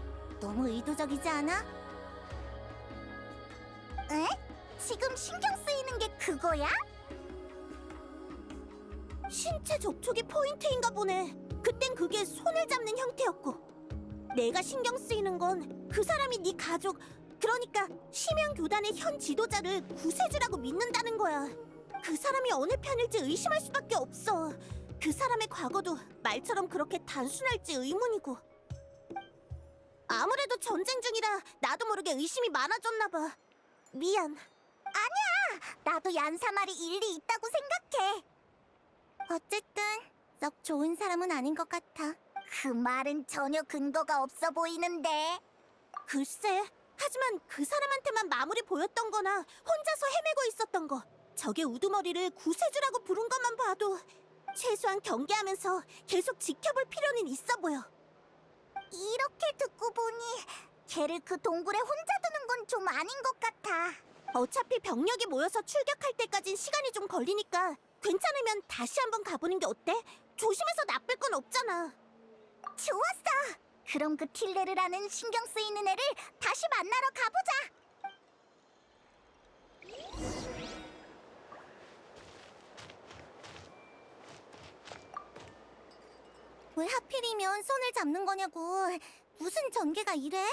너무 의도적이지 않아? 에? 지금 신경 쓰이는 게 그거야? 신체 접촉이 포인트인가 보네. 그땐 그게 손을 잡는 형태였고, 내가 신경 쓰이는 건 그 사람이 네 가족, 그러니까 심연교단의 현 지도자를 구세주라고 믿는다는 거야. 그 사람이 어느 편일지 의심할 수밖에 없어. 그 사람의 과거도 말처럼 그렇게 단순할지 의문이고. 아무래도 전쟁 중이라 나도 모르게 의심이 많아졌나 봐. 미안. 아니야! 나도 얀사 말이 일리 있다고 생각해. 어쨌든 썩 좋은 사람은 아닌 것 같아. 그 말은 전혀 근거가 없어 보이는데. 글쎄, 하지만 그 사람한테만 마물이 보였던 거나 혼자서 헤매고 있었던 거, 적의 우두머리를 구세주라고 부른 것만 봐도 최소한 경계하면서 계속 지켜볼 필요는 있어 보여. 이렇게 듣고 보니 걔를 그 동굴에 혼자 두는 건 좀 아닌 것 같아. 어차피 병력이 모여서 출격할 때까진 시간이 좀 걸리니까 괜찮으면 다시 한번 가보는 게 어때? 조심해서 나쁠 건 없잖아. 좋았어! 그럼 그 틸레르라는 신경 쓰이는 애를 다시 만나러 가보자! 왜 하필이면 손을 잡는 거냐고. 무슨 전개가 이래?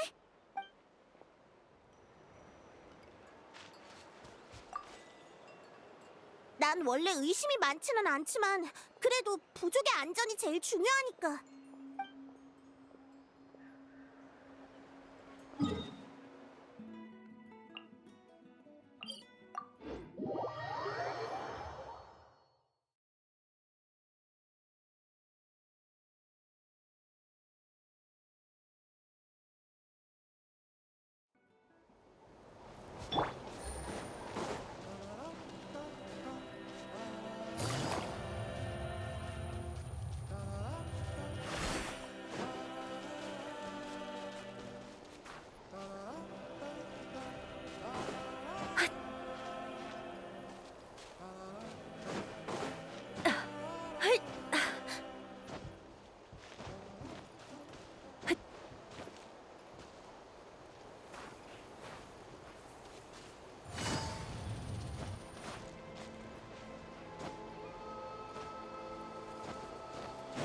난 원래 의심이 많지는 않지만 그래도 부족의 안전이 제일 중요하니까.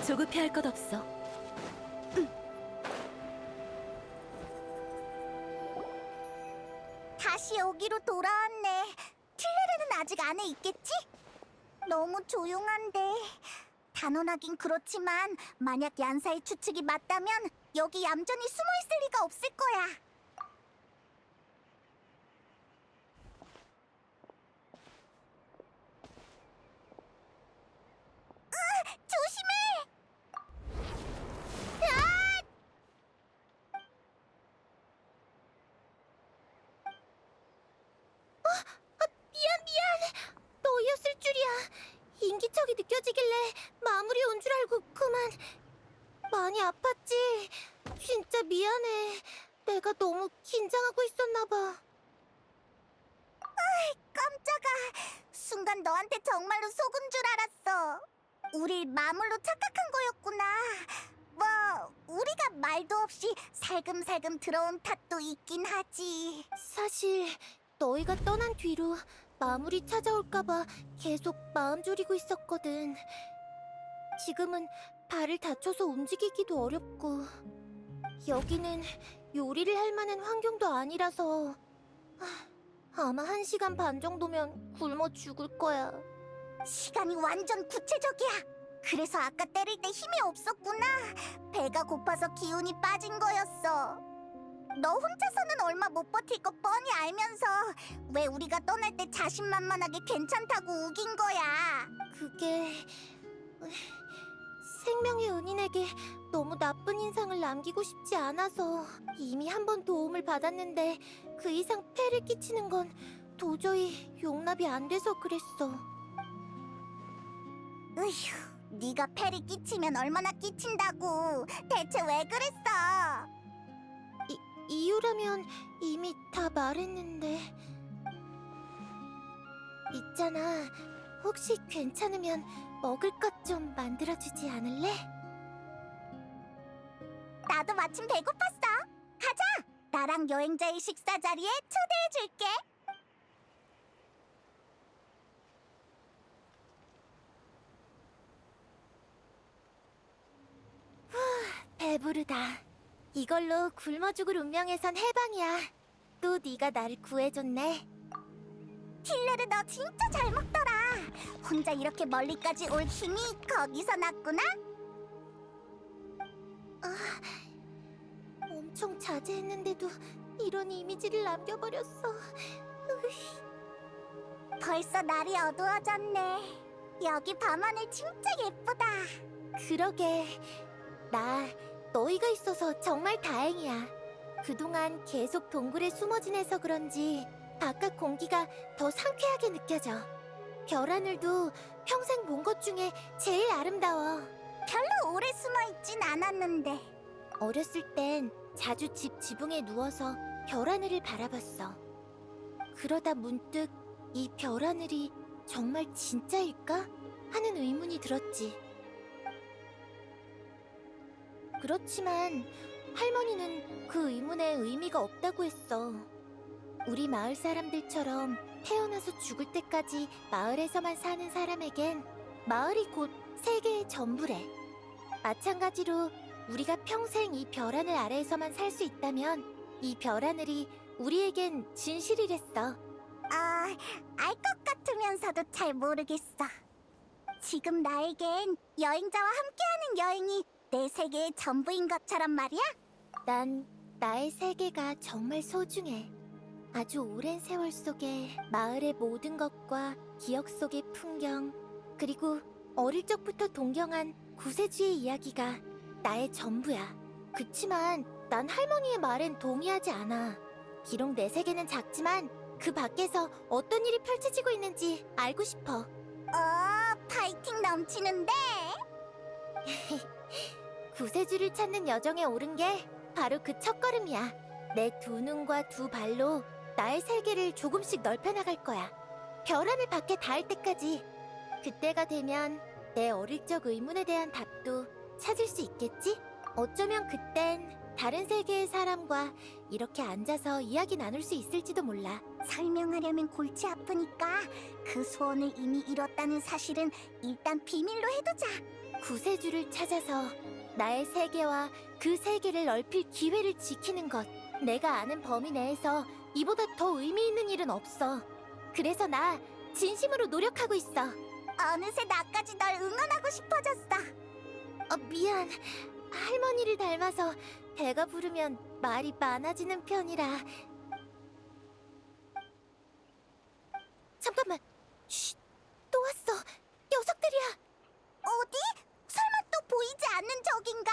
조급해할 것 없어. 다시 여기로 돌아왔네. 틸레르는 아직 안에 있겠지? 너무 조용한데. 단언하긴 그렇지만 만약 얀사의 추측이 맞다면 여기 얌전히 숨어있을 리가 없을 거야. 조심해! 아! 미안. 너였을 줄이야. 인기척이 느껴지길래 마무리 온 줄 알고 그만. 많이 아팠지? 진짜 미안해. 내가 너무 긴장하고 있었나 봐. 깜짝아. 순간 너한테 정말로 속은 줄 알았어. 우리 마물로 착각한 거였구나. 뭐 우리가 말도 없이 살금살금 들어온 탓도 있긴 하지. 사실 너희가 떠난 뒤로 마물이 찾아올까봐 계속 마음 졸이고 있었거든. 지금은 발을 다쳐서 움직이기도 어렵고 여기는 요리를 할 만한 환경도 아니라서 아마 1시간 반 정도면 굶어 죽을 거야. 시간이 완전 구체적이야. 그래서 아까 때릴 때 힘이 없었구나. 배가 고파서 기운이 빠진 거였어. 너 혼자서는 얼마 못 버틸 거 뻔히 알면서 왜 우리가 떠날 때 자신만만하게 괜찮다고 우긴 거야. 그게... 생명의 은인에게 너무 나쁜 인상을 남기고 싶지 않아서 이미 한 번 도움을 받았는데 그 이상 폐를 끼치는 건 도저히 용납이 안 돼서 그랬어. 으휴, 네가 폐를 끼치면 얼마나 끼친다고. 대체 왜 그랬어? 이유라면 이미 다 말했는데. 있잖아, 혹시 괜찮으면 먹을 것 좀 만들어주지 않을래? 나도 마침 배고팠어. 가자! 나랑 여행자의 식사 자리에 초대해줄게. 배부르다. 이걸로 굶어 죽을 운명에선 해방이야. 또 네가 나를 구해줬네. 틸레르 너 진짜 잘 먹더라. 혼자 이렇게 멀리까지 올 힘이 거기서 났구나? 엄청 자제했는데도 이런 이미지를 남겨버렸어. 벌써 날이 어두워졌네. 여기 밤하늘 진짜 예쁘다. 그러게. 나 너희가 있어서 정말 다행이야. 그동안 계속 동굴에 숨어 지내서 그런지 바깥 공기가 더 상쾌하게 느껴져. 별하늘도 평생 본 것 중에 제일 아름다워. 별로 오래 숨어 있진 않았는데. 어렸을 땐 자주 집 지붕에 누워서 별하늘을 바라봤어. 그러다 문득 이 별하늘이 정말 진짜일까? 하는 의문이 들었지. 그렇지만 할머니는 그 의문에 의미가 없다고 했어. 우리 마을 사람들처럼 태어나서 죽을 때까지 마을에서만 사는 사람에겐 마을이 곧 세계의 전부래. 마찬가지로 우리가 평생 이 별하늘 아래에서만 살 수 있다면 이 별하늘이 우리에겐 진실이랬어. 알 것 같으면서도 잘 모르겠어. 지금 나에겐 여행자와 함께하는 여행이 내 세계의 전부인 것처럼 말이야. 난 나의 세계가 정말 소중해. 아주 오랜 세월 속에 마을의 모든 것과 기억 속의 풍경, 그리고 어릴 적부터 동경한 구세주의 이야기가 나의 전부야. 그치만 난 할머니의 말엔 동의하지 않아. 비록 내 세계는 작지만 그 밖에서 어떤 일이 펼쳐지고 있는지 알고 싶어. 파이팅 넘치는데? 구세주를 찾는 여정에 오른 게 바로 그 첫걸음이야. 내 두 눈과 두 발로 나의 세계를 조금씩 넓혀나갈 거야. 별하늘 밖에 닿을 때까지. 그때가 되면 내 어릴 적 의문에 대한 답도 찾을 수 있겠지? 어쩌면 그땐 다른 세계의 사람과 이렇게 앉아서 이야기 나눌 수 있을지도 몰라. 설명하려면 골치 아프니까 그 소원을 이미 이뤘다는 사실은 일단 비밀로 해두자. 구세주를 찾아서 나의 세계와 그 세계를 넓힐 기회를 지키는 것. 내가 아는 범위 내에서 이보다 더 의미 있는 일은 없어. 그래서 나 진심으로 노력하고 있어. 어느새 나까지 널 응원하고 싶어졌어. 미안. 할머니를 닮아서 배가 부르면 말이 많아지는 편이라. 잠깐만. 쉿. 또 왔어. 녀석들이야. 어디? 설마 또 보이지 않는 적인가?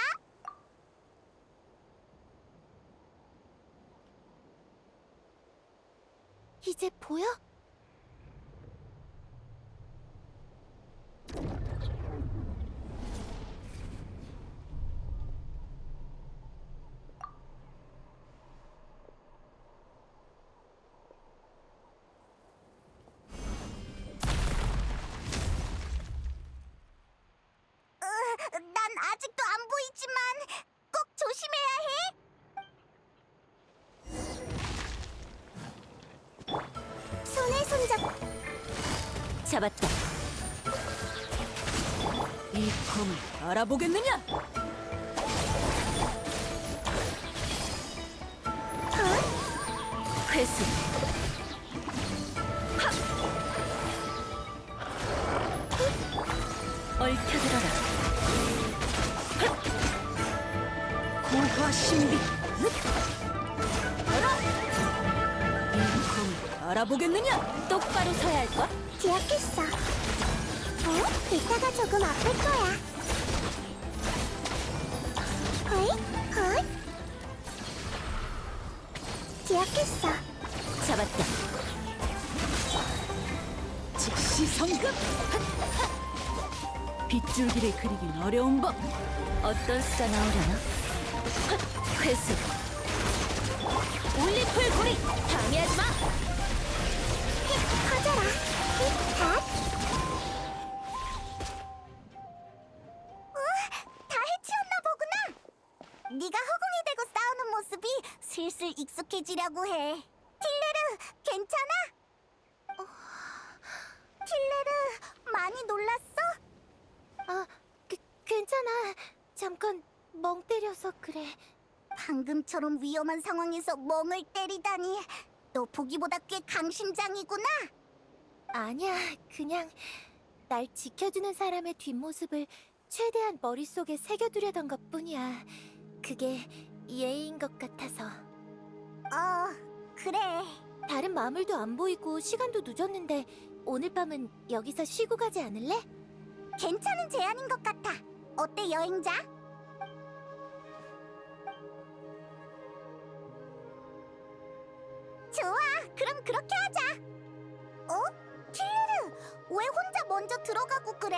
이제 보여? 잡았다. 이 검을 알아보겠느냐? 회수. 얽혀들어라. 고화 신비. 이 검을 알아보겠느냐? 똑바로 서야 할까? 기억했어. 이따가 조금 아플 거야. 허이, 헛. 기억했어. 잡았다. 즉시 성급. 빗줄기를 그리긴 어려운 법. 어떤 수가 나오려나? 회수. 올리풀 고리. 방해하지 마. 커져라. 핫. 다 해치웠나 보구나. 네가 허공에 대고 싸우는 모습이 슬슬 익숙해지려고 해. 틸레르, 괜찮아? 틸레르, 많이 놀랐어? 괜찮아. 잠깐 멍 때려서 그래. 방금처럼 위험한 상황에서 멍을 때리다니. 너 보기보다 꽤 강심장이구나. 아니야, 그냥 날 지켜주는 사람의 뒷모습을 최대한 머릿속에 새겨두려던 것뿐이야. 그게 예의인 것 같아서. 그래. 다른 마물도 안 보이고 시간도 늦었는데 오늘 밤은 여기서 쉬고 가지 않을래? 괜찮은 제안인 것 같아. 어때, 여행자? 좋아, 그럼 그렇게 하자. 틸레르, 왜 혼자 먼저 들어가고 그래?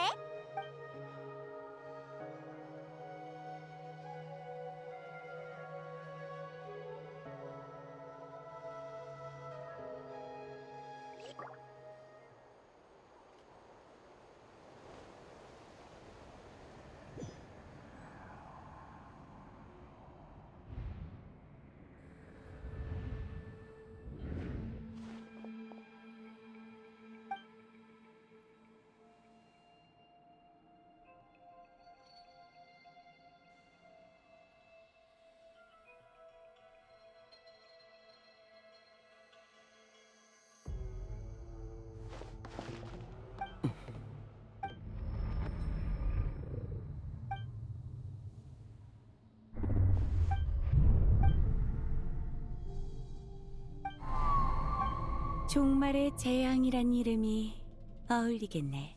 종말의 재앙이란 이름이 어울리겠네.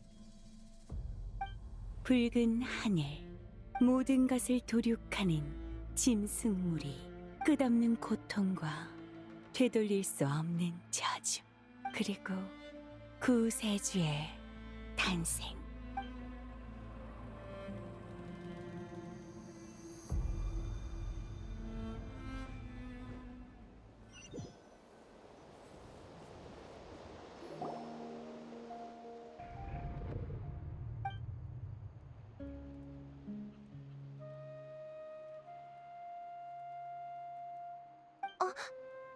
붉은 하늘, 모든 것을 도륙하는 짐승무리, 끝없는 고통과 되돌릴 수 없는 저주, 그리고 구세주의 탄생.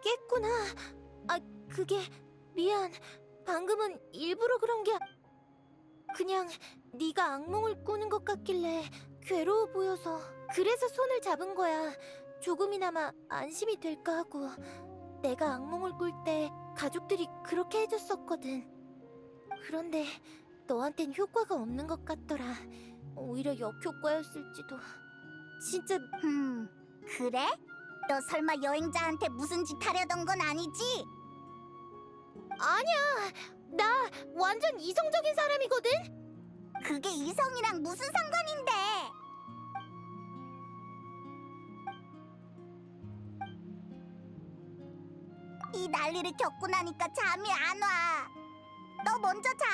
깼구나. 그게 미안. 방금은 일부러 그런 게 그냥 네가 악몽을 꾸는 것 같길래 괴로워 보여서 그래서 손을 잡은 거야. 조금이나마 안심이 될까 하고. 내가 악몽을 꿀 때 가족들이 그렇게 해줬었거든. 그런데 너한텐 효과가 없는 것 같더라. 오히려 역효과였을지도. 진짜 그래? 너 설마 여행자한테 무슨 짓 하려던 건 아니지? 아니야. 나 완전 이성적인 사람이거든. 그게 이성이랑 무슨 상관인데? 이 난리를 겪고 나니까 잠이 안 와. 너 먼저 자.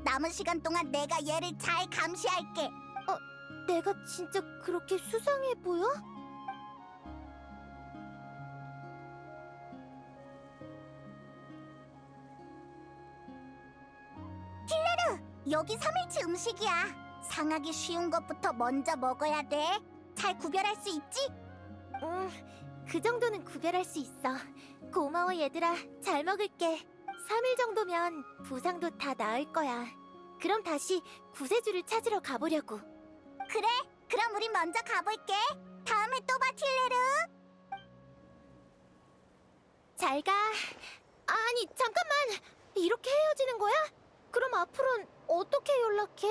남은 시간 동안 내가 얘를 잘 감시할게. 내가 진짜 그렇게 수상해 보여? 여기 3일치 음식이야. 상하기 쉬운 것부터 먼저 먹어야 돼. 잘 구별할 수 있지? 그 정도는 구별할 수 있어. 고마워 얘들아. 잘 먹을게. 3일 정도면 부상도 다 나을 거야. 그럼 다시 구세주를 찾으러 가보려고. 그래, 그럼 우린 먼저 가볼게. 다음에 또 봐, 틸레르. 잘 가. 아니, 잠깐만. 이렇게 헤어지는 거야? 그럼 앞으로는 어떻게 연락해?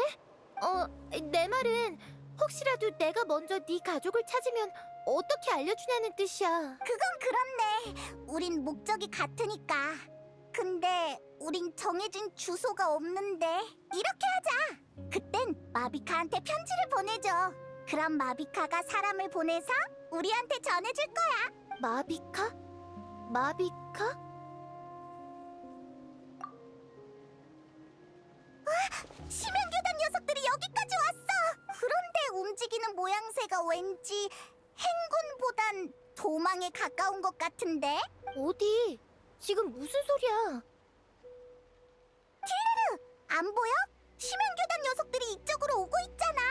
내 말은 혹시라도 내가 먼저 네 가족을 찾으면 어떻게 알려주냐는 뜻이야. 그건 그렇네. 우린 목적이 같으니까. 근데 우린 정해진 주소가 없는데. 이렇게 하자. 그땐 마비카한테 편지를 보내줘. 그럼 마비카가 사람을 보내서 우리한테 전해줄 거야. 마비카? 마비카? 심연교단 녀석들이 여기까지 왔어. 그런데 움직이는 모양새가 왠지 행군보단 도망에 가까운 것 같은데? 어디? 지금 무슨 소리야? 틸레르! 안 보여? 심연교단 녀석들이 이쪽으로 오고 있잖아.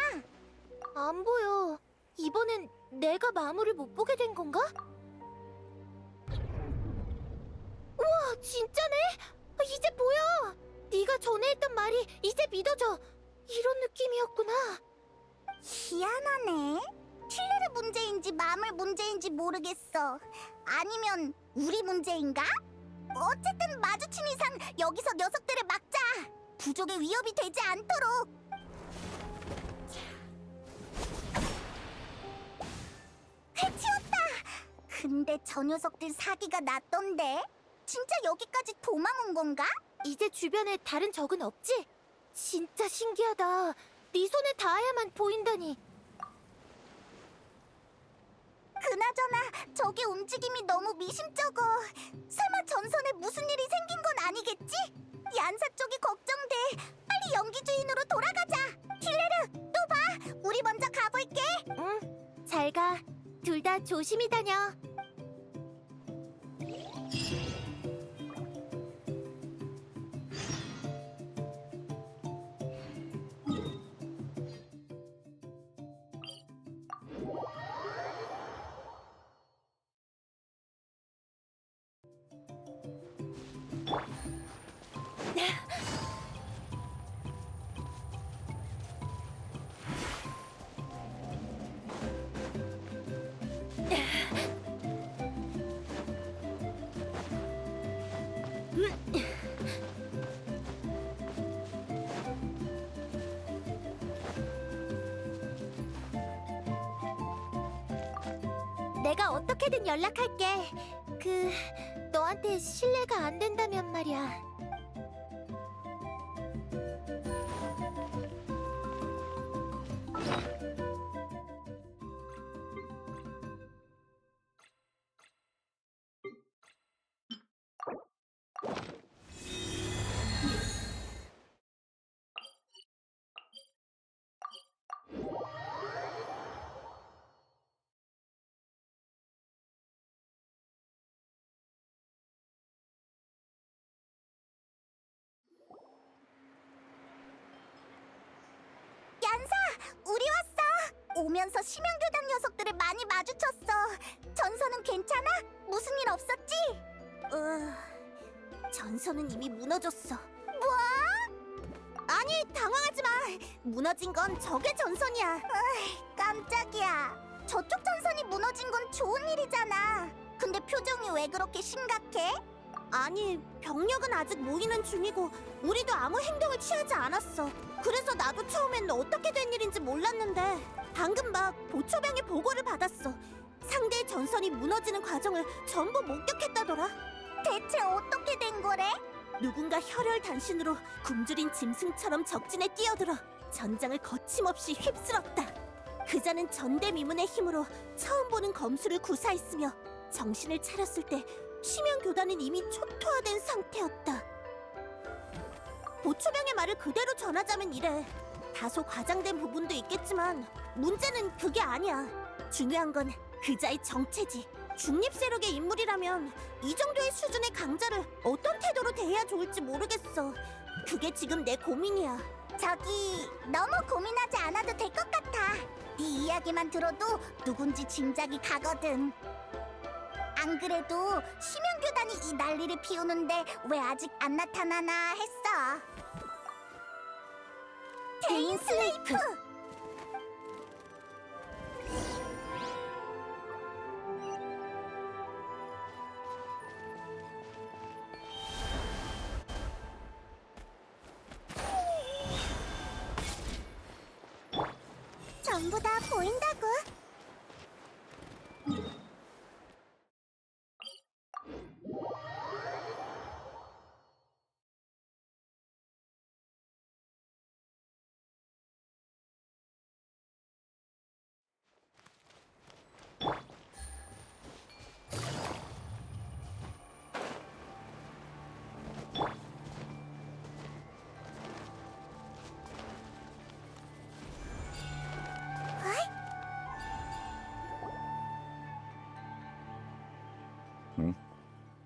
안 보여. 이번엔 내가 마물을 못 보게 된 건가? 우와, 진짜네? 이제 보여. 네가 전에 했던 말이 이제 믿어져. 이런 느낌이었구나. 희한하네. 틸레르 문제인지 마물 문제인지 모르겠어. 아니면 우리 문제인가? 어쨌든 마주친 이상 여기서 녀석들을 막자. 부족의 위협이 되지 않도록. 해치웠다. 근데 저 녀석들 사기가 났던데. 진짜 여기까지 도망 온 건가? 이제 주변에 다른 적은 없지? 진짜 신기하다. 네 손에 닿아야만 보인다니. 그나저나 저기 움직임이 너무 미심쩍어. 설마 전선에 무슨 일이 생긴 건 아니겠지? 얀사 쪽이 걱정돼. 빨리 연기 주인으로 돌아가자. 틸레르, 또 봐. 우리 먼저 가볼게. 응, 잘 가. 둘 다 조심히 다녀. 내가 어떻게든 연락할게. 너한테 신뢰가 안 된다면 말이야. 얀사, 우리 왔어. 오면서 심연교단 녀석들을 많이 마주쳤어. 전선은 괜찮아? 무슨 일 없었지? 전선은 이미 무너졌어. 뭐? 아니, 당황하지 마. 무너진 건 적의 전선이야. 깜짝이야. 저쪽 전선이 무너진 건 좋은 일이잖아. 근데 표정이 왜 그렇게 심각해? 아니, 병력은 아직 모이는 중이고 우리도 아무 행동을 취하지 않았어. 그래서 나도 처음엔 어떻게 된 일인지 몰랐는데 방금 막 보초병의 보고를 받았어. 상대의 전선이 무너지는 과정을 전부 목격했다더라. 대체 어떻게 된 거래? 누군가 혈혈단신으로 굶주린 짐승처럼 적진에 뛰어들어 전장을 거침없이 휩쓸었다. 그자는 전대미문의 힘으로 처음 보는 검수를 구사했으며 정신을 차렸을 때 심연교단은 이미 초토화된 상태였다. 보초병의 말을 그대로 전하자면 이래. 다소 과장된 부분도 있겠지만 문제는 그게 아니야. 중요한 건 그자의 정체지. 중립 세력의 인물이라면 이 정도의 수준의 강자를 어떤 태도로 대해야 좋을지 모르겠어. 그게 지금 내 고민이야. 저기, 너무 고민하지 않아도 될 것 같아. 네 이야기만 들어도 누군지 짐작이 가거든. 안 그래도 심연교단이 이 난리를 피우는데 왜 아직 안 나타나나 했어. 데인 슬레이프! 전부 다 보인다고.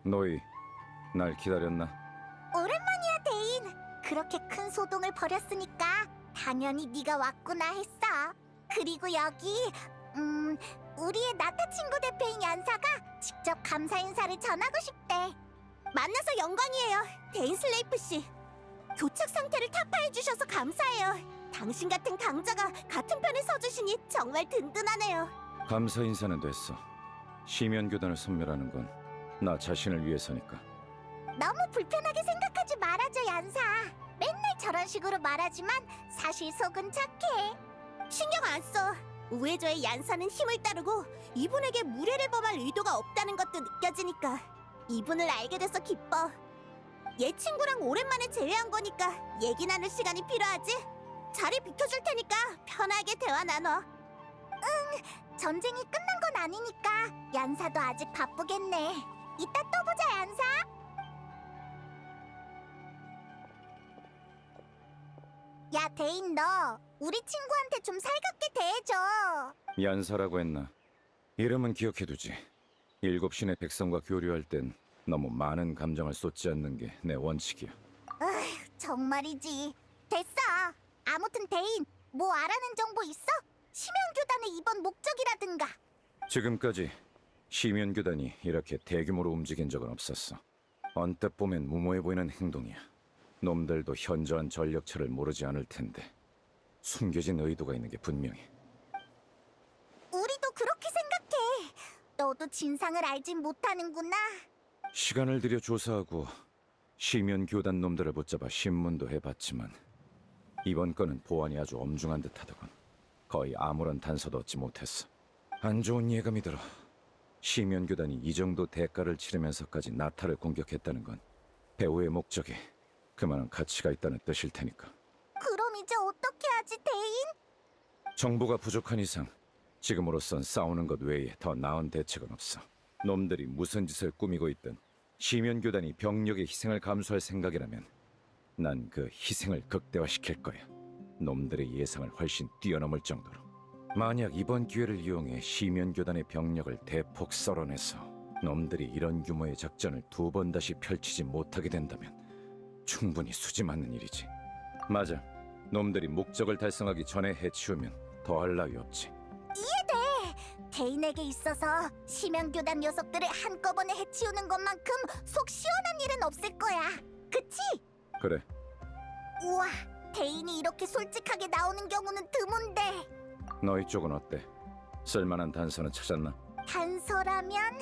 너희 날 기다렸나? 오랜만이야, 데인. 그렇게 큰 소동을 벌였으니까 당연히 네가 왔구나 했어. 그리고 여기 우리의 나타 친구 대표인 연사가 직접 감사 인사를 전하고 싶대. 만나서 영광이에요, 데인 슬레이프 씨. 교착 상태를 타파해 주셔서 감사해요. 당신 같은 강자가 같은 편에 서주시니 정말 든든하네요. 감사 인사는 됐어. 심연교단을 섬멸하는 건 나 자신을 위해서니까. 너무 불편하게 생각하지 말아줘, 연사. 맨날 저런 식으로 말하지만 사실 속은 착해. 신경 안 써. 우회조의 얀사는 힘을 따르고 이분에게 무례를 범할 의도가 없다는 것도 느껴지니까 이분을 알게 돼서 기뻐. 얘 친구랑 오랜만에 재회한 거니까 얘기 나눌 시간이 필요하지? 자리 비켜줄 테니까 편하게 대화 나눠. 전쟁이 끝난 건 아니니까 얀사도 아직 바쁘겠네. 이따 또 보자, 얀사. 야, 데인, 너 우리 친구한테 좀 살갑게 대해줘. 얀사라고 했나? 이름은 기억해두지. 7신의 백성과 교류할 땐 너무 많은 감정을 쏟지 않는 게 내 원칙이야. 정말이지. 됐어. 아무튼 데인, 뭐 알아낸 정보 있어? 심연교단의 이번 목적이라든가. 지금까지 심연교단이 이렇게 대규모로 움직인 적은 없었어. 언뜻 보면 무모해 보이는 행동이야. 놈들도 현저한 전력차를 모르지 않을 텐데 숨겨진 의도가 있는 게 분명해. 우리도 그렇게 생각해. 너도 진상을 알진 못하는구나. 시간을 들여 조사하고 심연교단 놈들을 붙잡아 신문도 해봤지만 이번 건은 보안이 아주 엄중한 듯하더군. 거의 아무런 단서도 얻지 못했어. 안 좋은 예감이 들어. 심연교단이 이 정도 대가를 치르면서까지 나타를 공격했다는 건 배후의 목적에 그만한 가치가 있다는 뜻일 테니까. 그럼 이제 어떻게 하지, 데인? 정보가 부족한 이상 지금으로선 싸우는 것 외에 더 나은 대책은 없어. 놈들이 무슨 짓을 꾸미고 있든 심연교단이 병력의 희생을 감수할 생각이라면 난 그 희생을 극대화시킬 거야. 놈들의 예상을 훨씬 뛰어넘을 정도로. 만약 이번 기회를 이용해 심연교단의 병력을 대폭 썰어내서 놈들이 이런 규모의 작전을 2번 다시 펼치지 못하게 된다면 충분히 수지 맞는 일이지. 맞아. 놈들이 목적을 달성하기 전에 해치우면 더할 나위 없지. 데인에게 있어서 심연교단 녀석들을 한꺼번에 해치우는 것만큼 속 시원한 일은 없을 거야. 그치? 그래. 우와, 데인이 이렇게 솔직하게 나오는 경우는 드문데. 너희 쪽은 어때? 쓸만한 단서는 찾았나? 단서라면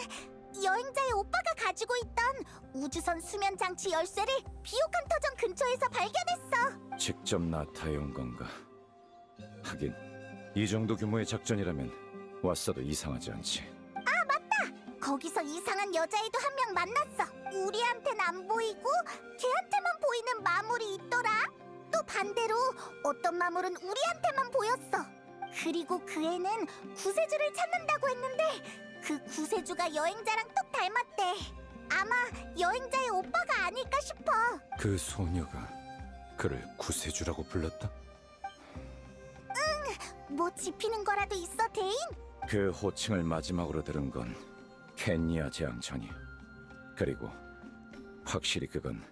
여행자의 오빠가 가지고 있던 우주선 수면 장치 열쇠를 비옥한 터전 근처에서 발견했어. 직접 나타해온 건가? 하긴 이 정도 규모의 작전이라면 왔어도 이상하지 않지. 거기서 이상한 여자애도 한 명 만났어. 우리한텐 안 보이고 걔한테만 보이는 마물이 있더라. 또 반대로 어떤 마물은 우리한테만 보였어. 그리고 그 애는 구세주를 찾는다고 했는데 그 구세주가 여행자랑 똑 닮았대. 아마 여행자의 오빠가 아닐까 싶어. 그 소녀가 그를 구세주라고 불렀다? 뭐 짚히는 거라도 있어, 데인? 그 호칭을 마지막으로 들은 건 켄니아 재앙 전이야. 그리고 확실히 그건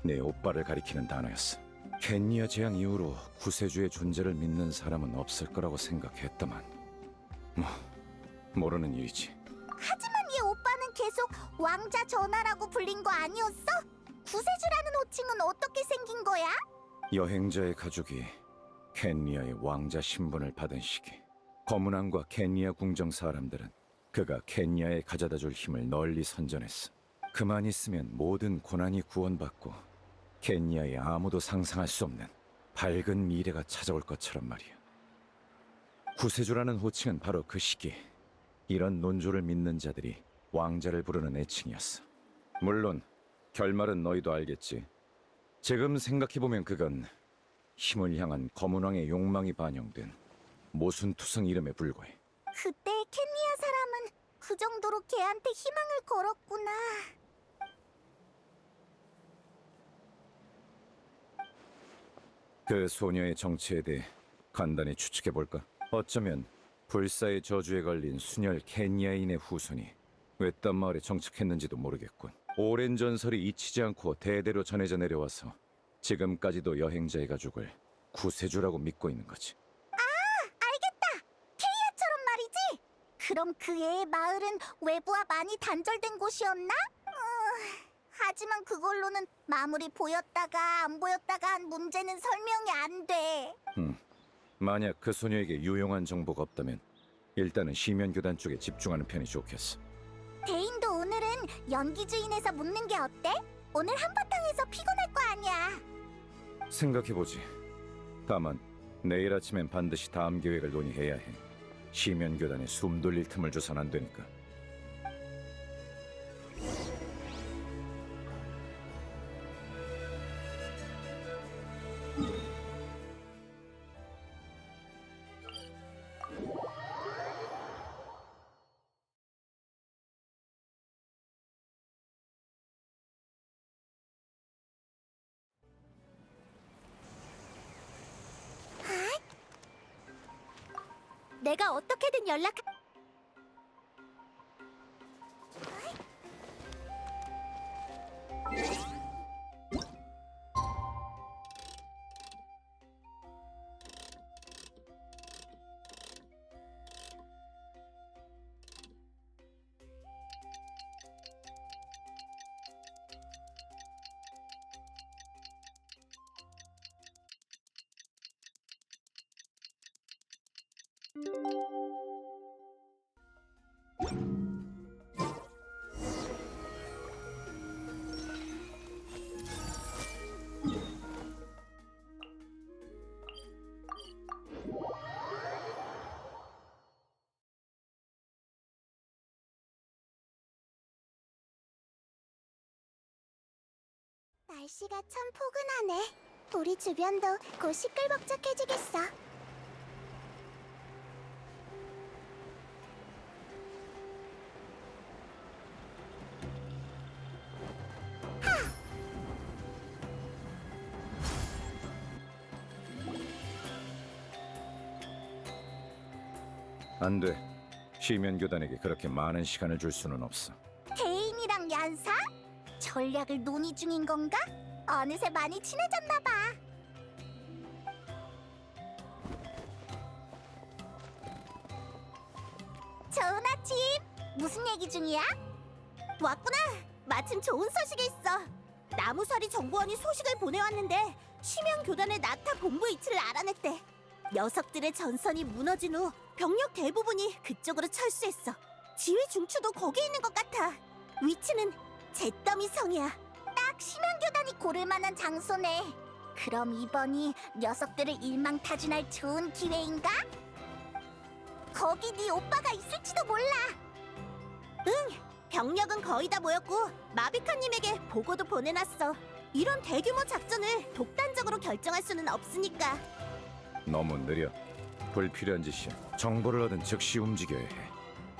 내 오빠를 가리키는 단어였어. 켄니아 재앙 이후로 구세주의 존재를 믿는 사람은 없을 거라고 생각했다만 뭐 모르는 일이지. 하지만 얘 오빠는 계속 왕자 전하라고 불린 거 아니었어? 구세주라는 호칭은 어떻게 생긴 거야? 여행자의 가족이 켄리아의 왕자 신분을 받은 시기, 거문왕과 켄리아 궁정 사람들은 그가 켄리아에 가져다줄 힘을 널리 선전했어. 그만 있으면 모든 고난이 구원받고 켄리아에 아무도 상상할 수 없는 밝은 미래가 찾아올 것처럼 말이야. 구세주라는 호칭은 바로 그 시기, 이런 논조를 믿는 자들이 왕자를 부르는 애칭이었어. 물론 결말은 너희도 알겠지. 지금 생각해보면 그건 힘을 향한 거문왕의 욕망이 반영된 모순투성 이름에 불과해. 그때 켄리아 사람은 그 정도로 걔한테 희망을 걸었구나. 그 소녀의 정체에 대해 간단히 추측해볼까? 어쩌면 불사의 저주에 걸린 순혈 케니아인의 후손이 외딴 마을에 정착했는지도 모르겠군. 오랜 전설이 잊히지 않고 대대로 전해져 내려와서 지금까지도 여행자의 가족을 구세주라고 믿고 있는 거지. 알겠다. 케이아처럼 말이지. 그럼 그 애의 마을은 외부와 많이 단절된 곳이었나? 하지만 그걸로는 마무리 보였다가 안 보였다가 한 문제는 설명이 안 돼. 만약 그 소녀에게 유용한 정보가 없다면 일단은 시면교단 쪽에 집중하는 편이 좋겠어. 대인도 오늘은 연기주인에서 묻는 게 어때? 오늘 한바탕에서 피곤할 거 아니야. 생각해보지. 다만 내일 아침엔 반드시 다음 계획을 논의해야 해. 시면교단에 숨 돌릴 틈을 줘선 안 되니까. 내가 어떻게든 연락. 날씨가 참 포근하네. 우리 주변도 곧 시끌벅적해지겠어. 안 돼. 시면교단에게 그렇게 많은 시간을 줄 수는 없어. 대인이랑 얀사? 전략을 논의 중인 건가? 어느새 많이 친해졌나 봐. 좋은 아침. 무슨 얘기 중이야? 왔구나. 마침 좋은 소식이 있어. 나무사리 정보원이 소식을 보내왔는데 심양 교단의 나타 본부 위치를 알아냈대. 녀석들의 전선이 무너진 후 병력 대부분이 그쪽으로 철수했어. 지휘 중추도 거기 있는 것 같아. 위치는 잿더미 성이야. 딱 심양교단이 고를 만한 장소네. 그럼 이번이 녀석들을 일망타진할 좋은 기회인가? 거기 네 오빠가 있을지도 몰라. 응, 병력은 거의 다 모였고 마비카님에게 보고도 보내놨어. 이런 대규모 작전을 독단적으로 결정할 수는 없으니까. 너무 느려. 불필요한 짓이야. 정보를 얻은 즉시 움직여야 해.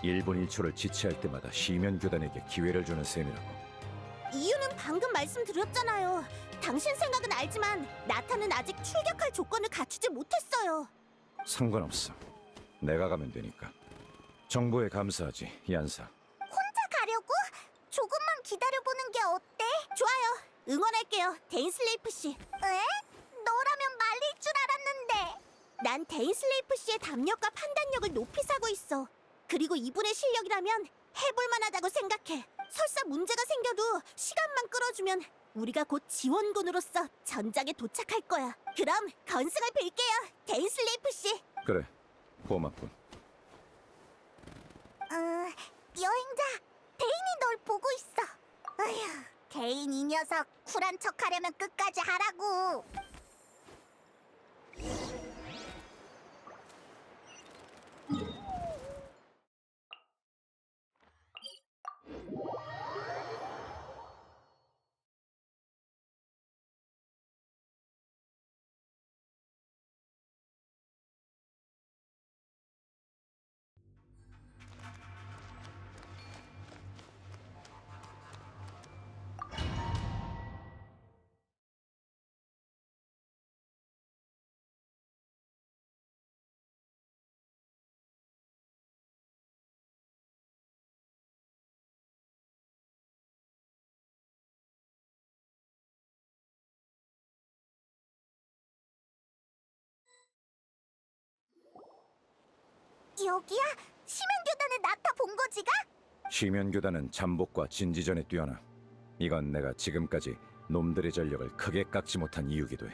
1분 1초를 지체할 때마다 시면교단에게 기회를 주는 셈이라고. 이유는 방금 말씀드렸잖아요. 당신 생각은 알지만 나타는 아직 출격할 조건을 갖추지 못했어요. 상관없어. 내가 가면 되니까. 정보에 감사하지, 얀사. 혼자 가려고? 조금만 기다려보는 게 어때? 좋아요. 응원할게요, 데인슬레이프 씨. 에? 너라면 말릴 줄 알았는데. 난 데인슬레이프 씨의 담력과 판단력을 높이 사고 있어. 그리고 이분의 실력이라면 해볼 만하다고 생각해. 설사 문제가 생겨도 시간만 끌어주면 우리가 곧 지원군으로서 전장에 도착할 거야. 그럼 건승을 빌게요, 데인슬레이프 씨. 그래, 고맙군. 여행자, 데인이 널 보고 있어. 아휴, 데인 이 녀석 쿨한 척하려면 끝까지 하라고. 여기야? 심연교단의 나타 본거지가? 시면교단은 잠복과 진지전에 뛰어나. 이건 내가 지금까지 놈들의 전력을 크게 깎지 못한 이유기도 해.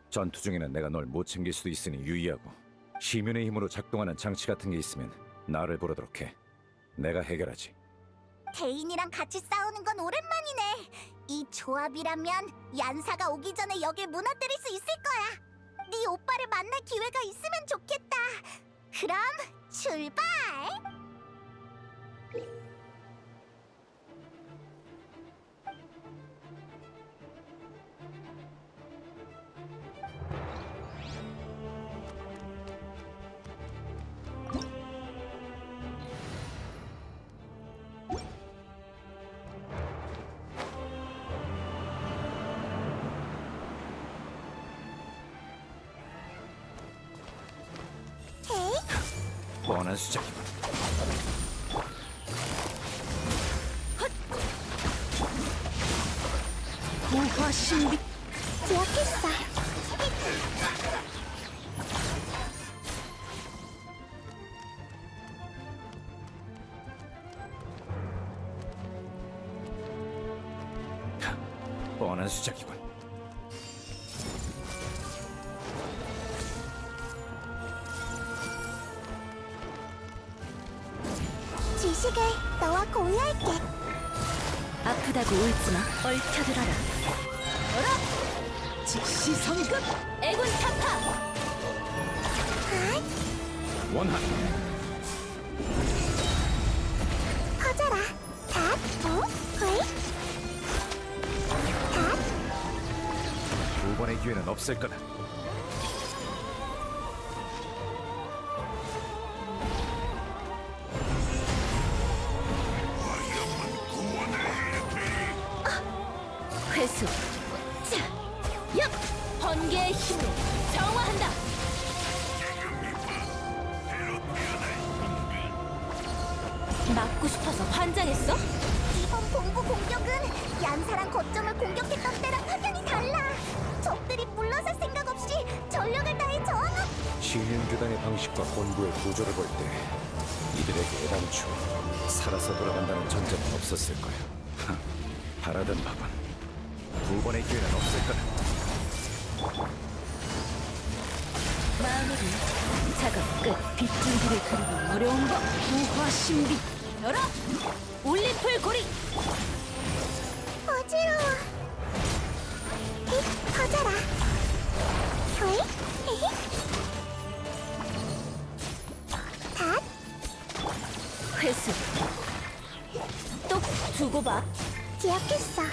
전투 중에는 내가 널 못 챙길 수도 있으니 유의하고, 시면의 힘으로 작동하는 장치 같은 게 있으면 나를 부르도록 해. 내가 해결하지. 데인이랑 같이 싸우는 건 오랜만이네. 이 조합이라면 얀사가 오기 전에 여길 무너뜨릴 수 있을 거야. 네 오빠를 만날 기회가 있으면 좋겠다. 그럼 출발! 뻔한 수작이군. 무화신비 기억했어. 뻔한 수작이군. 지식을 너와 공유할게. 아프다고 울지마. 얽혀들어라. 즉시 성급! 애군 타파! 원한. 퍼져라. 닷, 홀. 두 번의 기회는 없을 거다. 회수. 자, 역! 번개의 힘으로 정화한다. 맞고 싶어서 환장했어? 이번 본부 공격은 얀사랑 거점을 공격했던 때랑 확연히 달라. 적들이 물러설 생각 없이 전력을 다해 저항한. 시면교단의 방식과 본부의 구조를 볼 때 이들에게 애당초 살아서 돌아간다는 전제는 없었을 거야. 바라던 바군. 두 번의 기회는 없을 거다. 마무리. 작업 끝. 빗줄기를 그리기 어려운 법. 무화신비. 열어! 올림플 고리! 어지러워. 퍼져라. 홀. 닷. 회수. 또 두고 봐. 기억했어.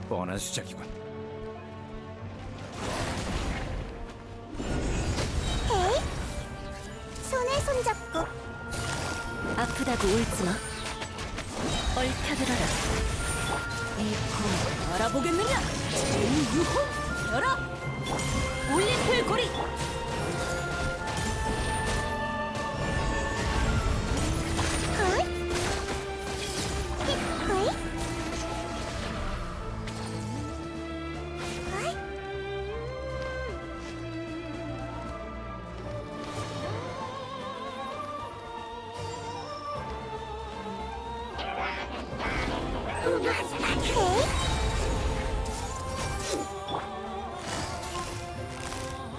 뻔한 수작이군. 손에 손잡고. 아프다고 울지마. 얽혀들어라. 이 검을 알아보겠느냐? 제2유호 열어! 올림플 고리!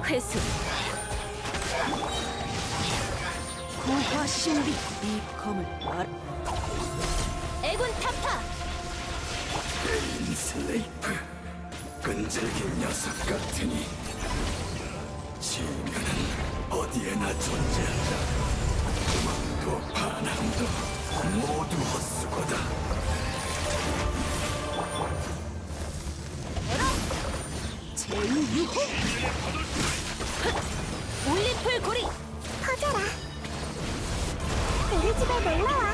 회수. 고화 신비. 이 검을 알. 애군 타파. 슬레이프 끈질긴 녀석 같으니 지면은 어디에나 존재한다. 꿈도 반항도 모두 헛수고다. 제2유호. 올리풀 고리. 퍼져라. 우리 집에 놀러와.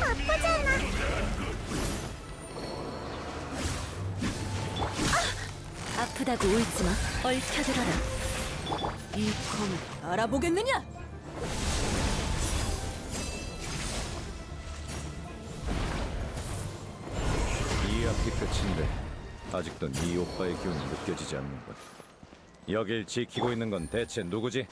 아프잖아. 아프다고 울지마. 얽혀들어라. 이 검을 알아보겠느냐? 이 앞이 끝인데 아직도 네 오빠의 기운이 느껴지지 않는군. 여길 지키고 있는 건 대체 누구지?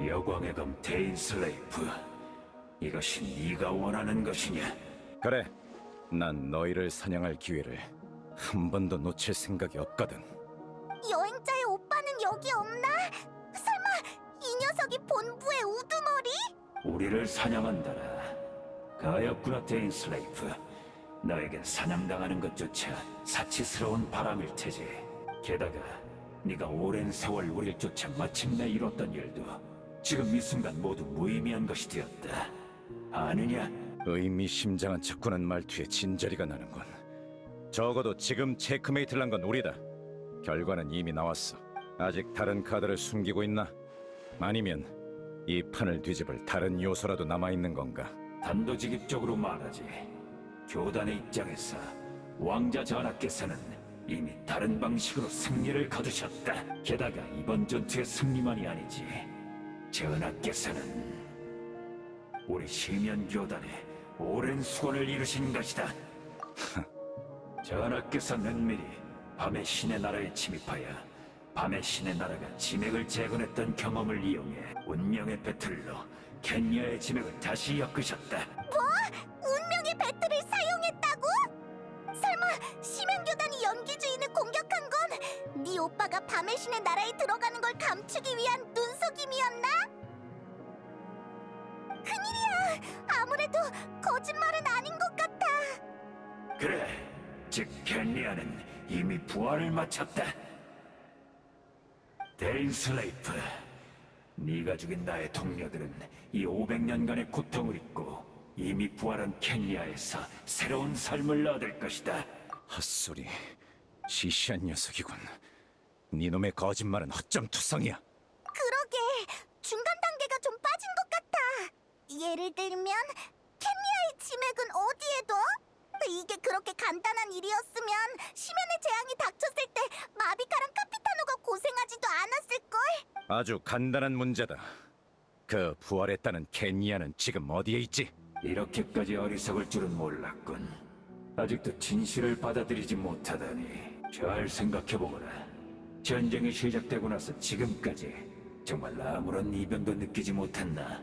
여광의 검 데인슬레이프, 이것이 네가 원하는 것이냐? 그래, 난 너희를 사냥할 기회를 한 번도 놓칠 생각이 없거든. 여행자의 오빠는 여기 없나? 설마 이 녀석이 본부의 우두머리? 우리를 사냥한다라. 가엾구나 데인슬레이프. 너에겐 사냥당하는 것조차 사치스러운 바람일 테지. 게다가 네가 오랜 세월 우릴 쫓아 마침내 이뤘던 일도 지금 이 순간 모두 무의미한 것이 되었다. 아느냐? 의미심장한 척구는 말투에 진저리가 나는군. 적어도 지금 체크메이트를 한 건 우리다. 결과는 이미 나왔어. 아직 다른 카드를 숨기고 있나? 아니면 이 판을 뒤집을 다른 요소라도 남아있는 건가? 단도직입적으로 말하지. 교단의 입장에서 왕자 전하께서는 이미 다른 방식으로 승리를 거두셨다. 게다가 이번 전투의 승리만이 아니지. 전하께서는 우리 시면 교단에 오랜 수건을 이루신 것이다. 전하께서 는밀히 밤의 신의 나라에 침입하여 밤의 신의 나라가 지맥을 재건했던 경험을 이용해 운명의 배틀로 켄야의 지맥을 다시 엮으셨다. 운명의 배틀을 사용했다고? 설마 심연교단이 연기주인을 공격한 건 네 오빠가 밤의 신의 나라에 들어가는 걸 감추기 위한 눈속임이었나? 큰일이야. 아무래도 거짓말은 아닌 것 같아. 그래, 즉 켄야는 이미 부활을 마쳤다. 데인슬레이프, 네가 죽인 나의 동료들은 이 500년간의 고통을 잊고 이미 부활한 켄야에서 새로운 삶을 얻을 것이다. 헛소리, 시시한 녀석이군. 네놈의 거짓말은 헛점투성이야. 그러게 중간 단계가 좀 빠진 것 같아. 예를 들면 켄야의 지맥은 어디에 둬? 이게 그렇게 간단한 일이었으면 심연의 재앙이 닥쳤을 때 마비카랑 카피타노가 고생하지도 않았을걸? 아주 간단한 문제다. 그 부활했다는 켄야는 지금 어디에 있지? 이렇게까지 어리석을 줄은 몰랐군. 아직도 진실을 받아들이지 못하다니. 잘 생각해보거라. 전쟁이 시작되고 나서 지금까지 정말 아무런 이변도 느끼지 못했나?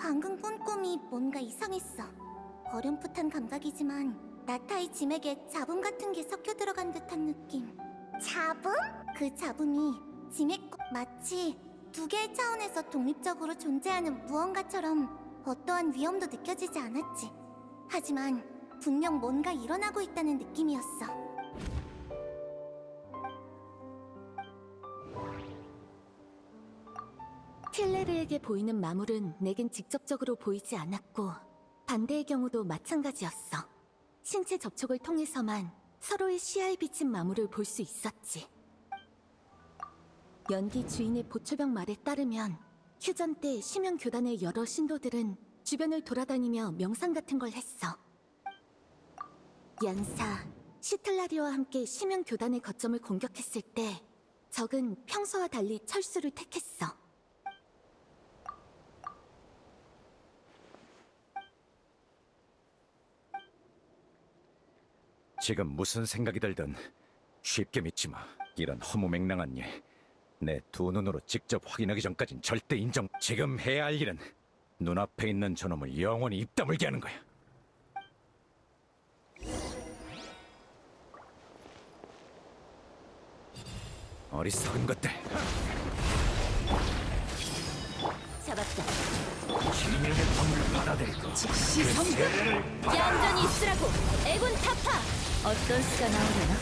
방금 꾼 꿈이 뭔가 이상했어. 어렴풋한 감각이지만 나타의 지맥에 잡음 같은 게 섞여 들어간 듯한 느낌. 잡음? 그 잡음이 지맥과 마치 두 개의 차원에서 독립적으로 존재하는 무언가처럼 어떠한 위험도 느껴지지 않았지. 하지만 분명 뭔가 일어나고 있다는 느낌이었어. 틸레르에게 보이는 마물은 내겐 직접적으로 보이지 않았고 반대의 경우도 마찬가지였어. 신체 접촉을 통해서만 서로의 시야에 비친 마물을 볼 수 있었지. 연기 주인의 보초병 말에 따르면 휴전 때 심연 교단의 여러 신도들은 주변을 돌아다니며 명상 같은 걸 했어. 연사 시틀라리와 함께 심연 교단의 거점을 공격했을 때 적은 평소와 달리 철수를 택했어. 지금 무슨 생각이 들든 쉽게 믿지 마. 이런 허무맹랑한 일. 내 두 눈으로 직접 확인하기 전까진 절대 인정. 지금 해야 할 일은 눈앞에 있는 저놈을 영원히 입 다물게 하는 거야. 어리석은 것들. 잡았다. 시민의 법을 받아들이고 즉시 성공! 얌전히 있으라고! 애군 타파! 어떤 수가 나오려나?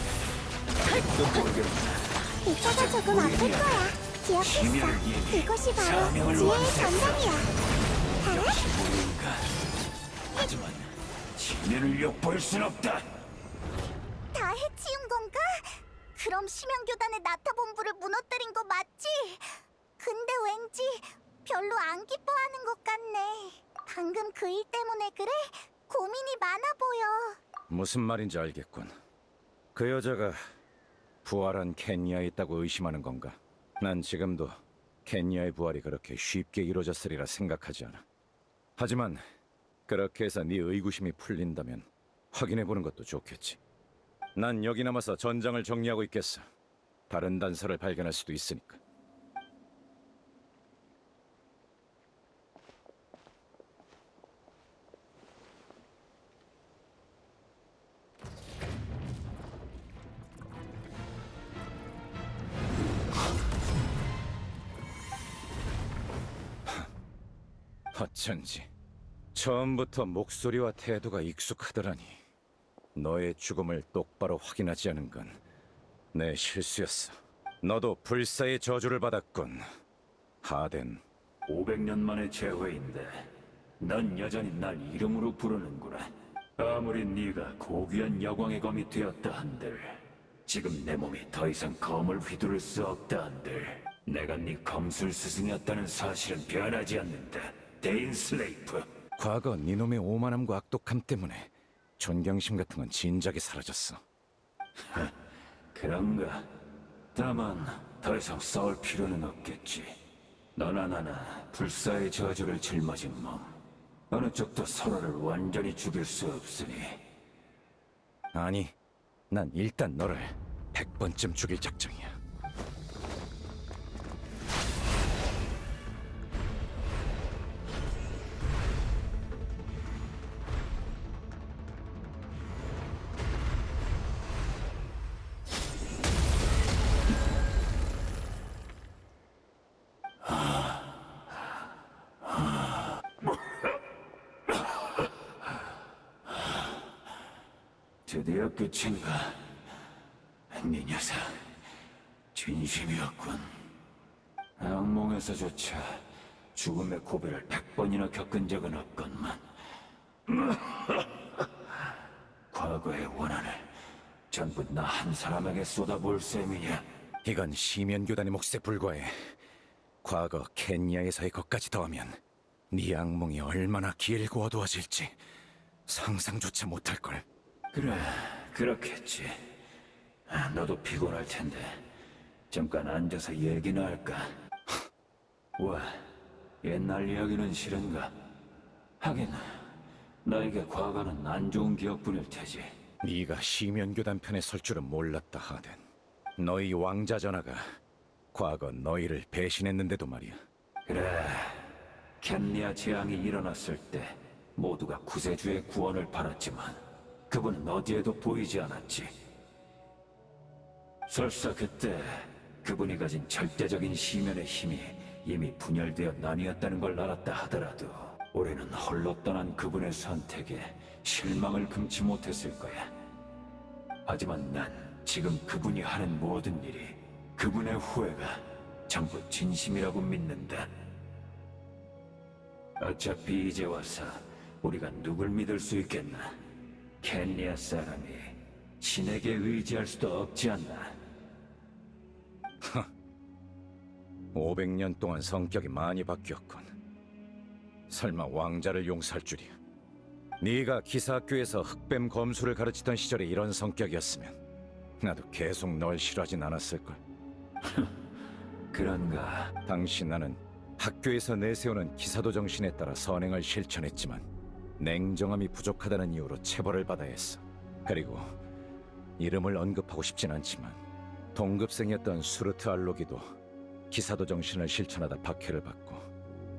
이따가 조금 아플 거야. 기억했어. 이것이 바로 지혜의 전당이야. 역시 모르니까. 하지만 시민을 엿볼 순 없다. 다 해치운 건가? 그럼 심연교단의 나타본부를 무너뜨린 거 맞지? 근데 왠지 별로 안 기뻐하는 것 같네. 방금 그 일 때문에 그래? 고민이 많아 보여. 무슨 말인지 알겠군. 그 여자가 부활한 켄야에 있다고 의심하는 건가? 난 지금도 켄야의 부활이 그렇게 쉽게 이루어졌으리라 생각하지 않아. 하지만 그렇게 해서 네 의구심이 풀린다면 확인해보는 것도 좋겠지. 난 여기 남아서 전장을 정리하고 있겠어. 다른 단서를 발견할 수도 있으니까. 어쩐지 처음부터 목소리와 태도가 익숙하더라니. 너의 죽음을 똑바로 확인하지 않은 건 내 실수였어. 너도 불사의 저주를 받았군, 하덴. 500년 만의 재회인데 넌 여전히 날 이름으로 부르는구나. 아무리 네가 고귀한 여광의 검이 되었다 한들 지금 내 몸이 더 이상 검을 휘두를 수 없다 한들 내가 네 검술 스승이었다는 사실은 변하지 않는다. 데인 슬레이프. 과거 네놈의 오만함과 악독함 때문에 존경심 같은 건 진작에 사라졌어. 그런가? 다만 더 이상 싸울 필요는 없겠지. 너나 나나 불사의 저주를 짊어진 몸. 어느 쪽도 서로를 완전히 죽일 수 없으니. 아니, 난 일단 너를 100번쯤 죽일 작정이야. 드디어 끝인가? 네 녀석, 진심이었군. 악몽에서조차 죽음의 고비를 100번이나 겪은 적은 없건만 과거의 원한을 전부 나 한 사람에게 쏟아부을 셈이냐? 이건 시면교단의 몫에 불과해. 과거 켄야에서의 것까지 더하면 네 악몽이 얼마나 길고 어두워질지 상상조차 못할걸. 그래, 그렇겠지. 너도 피곤할 텐데 잠깐 앉아서 얘기나 할까? 와, 옛날 이야기는 싫은가? 하긴 나에게 과거는 안 좋은 기억뿐일 테지. 네가 시면교단 편에 설 줄은 몰랐다, 하덴. 너희 왕자 전하가 과거 너희를 배신했는데도 말이야. 그래, 켄리아 재앙이 일어났을 때 모두가 구세주의 구원을 바랐지만 그분은 어디에도 보이지 않았지. 설사 그때 그분이 가진 절대적인 시면의 힘이 이미 분열되어 나뉘었다는 걸 알았다 하더라도 우리는 홀로 떠난 그분의 선택에 실망을 금치 못했을 거야. 하지만 난 지금 그분이 하는 모든 일이 그분의 후회가 전부 진심이라고 믿는다. 어차피 이제 와서 우리가 누굴 믿을 수 있겠나? 켄리아 사람이 신에게 의지할 수도 없지 않나? 500년 동안 성격이 많이 바뀌었군. 설마 왕자를 용서할 줄이야. 네가 기사학교에서 흑뱀 검수를 가르치던 시절에 이런 성격이었으면 나도 계속 널 싫어하진 않았을걸. 그런가? 당시 나는 학교에서 내세우는 기사도 정신에 따라 선행을 실천했지만 냉정함이 부족하다는 이유로 체벌을 받아야 했어. 그리고 이름을 언급하고 싶진 않지만 동급생이었던 수르트 알로기도 기사도 정신을 실천하다 박해를 받고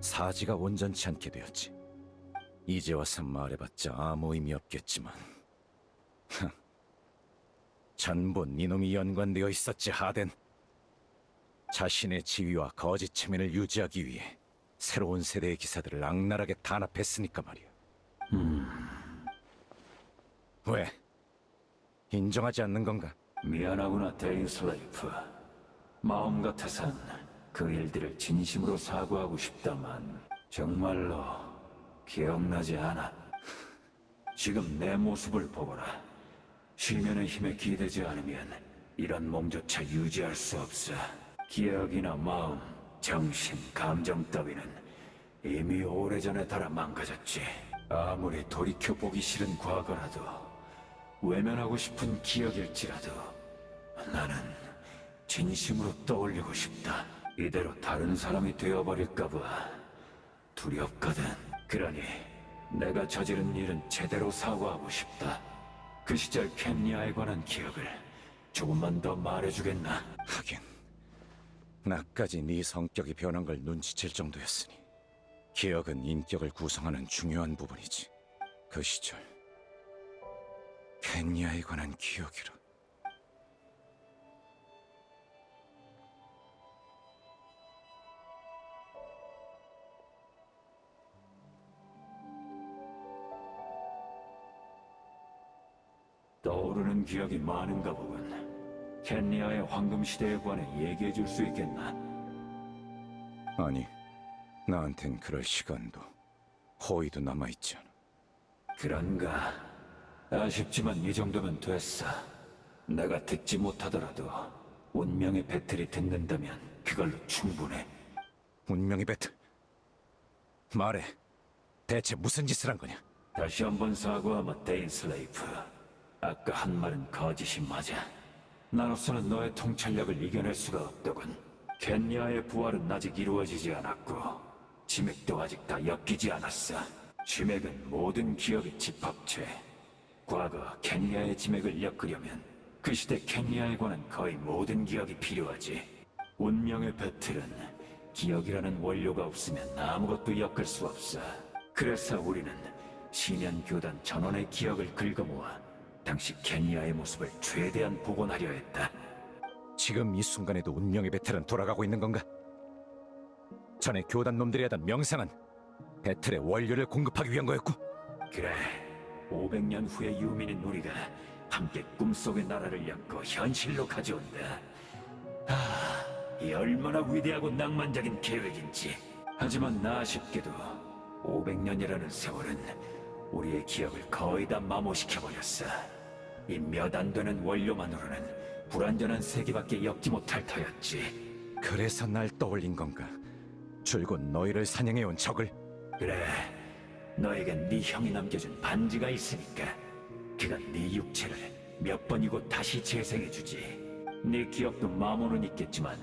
사지가 온전치 않게 되었지. 이제 와서 말해봤자 아무 의미 없겠지만 전부 네놈이 연관되어 있었지. 하덴, 자신의 지위와 거짓 체면을 유지하기 위해 새로운 세대의 기사들을 악랄하게 단합했으니까 말이야. 왜? 인정하지 않는 건가? 미안하구나, 데인슬레이프. 마음 같아선 그 일들을 진심으로 사과하고 싶다만 정말로 기억나지 않아. 지금 내 모습을 보거라. 쉬면의 힘에 기대지 않으면 이런 몸조차 유지할 수 없어. 기억이나 마음, 정신, 감정 따위는 이미 오래전에 달아 망가졌지. 아무리 돌이켜보기 싫은 과거라도 외면하고 싶은 기억일지라도 나는 진심으로 떠올리고 싶다. 이대로 다른 사람이 되어버릴까봐 두렵거든. 그러니 내가 저지른 일은 제대로 사과하고 싶다. 그 시절 캔리아에 관한 기억을 조금만 더 말해주겠나? 하긴 나까지 네 성격이 변한 걸 눈치챌 정도였으니 기억은 인격을 구성하는 중요한 부분이지. 그 시절 켄야에 관한 기억이라. 떠오르는 기억이 많은가 보군. 켄리아의 황금 시대에 관해 얘기해 줄 수 있겠나? 아니, 나한텐 그럴 시간도 호의도 남아있지 않아. 그런가? 아쉽지만 이 정도면 됐어. 내가 듣지 못하더라도 운명의 배틀이 듣는다면 그걸로 충분해. 운명의 배틀. 말해, 대체 무슨 짓을 한 거냐? 다시 한번 사과하마, 데인슬레이프. 아까 한 말은 거짓이 맞아. 나로서는 너의 통찰력을 이겨낼 수가 없더군. 켄야의 부활은 아직 이루어지지 않았고 지맥도 아직 다 엮이지 않았어. 지맥은 모든 기억의 집합체. 과거 켄야의 지맥을 엮으려면 그 시대 켄야에 관한 거의 모든 기억이 필요하지. 운명의 배틀은 기억이라는 원료가 없으면 아무것도 엮을 수 없어. 그래서 우리는 시면 교단 전원의 기억을 긁어모아 당시 켄야의 모습을 최대한 복원하려 했다. 지금 이 순간에도 운명의 배틀은 돌아가고 있는 건가? 전에 교단 놈들이 하던 명상은 배틀의 원료를 공급하기 위한 거였고. 그래, 500년 후의 유민인 우리가 함께 꿈속의 나라를 엮고 현실로 가져온다. 이 얼마나 위대하고 낭만적인 계획인지. 하지만 나 아쉽게도 500년이라는 세월은 우리의 기억을 거의 다 마모시켜버렸어. 이 몇 안 되는 원료만으로는 불완전한 세계밖에 엮지 못할 터였지. 그래서 날 떠올린 건가? 줄곧 너희를 사냥해온 적을. 그래, 너에겐 네 형이 남겨준 반지가 있으니까 그건 네 육체를 몇 번이고 다시 재생해주지. 네 기억도 마모는 있겠지만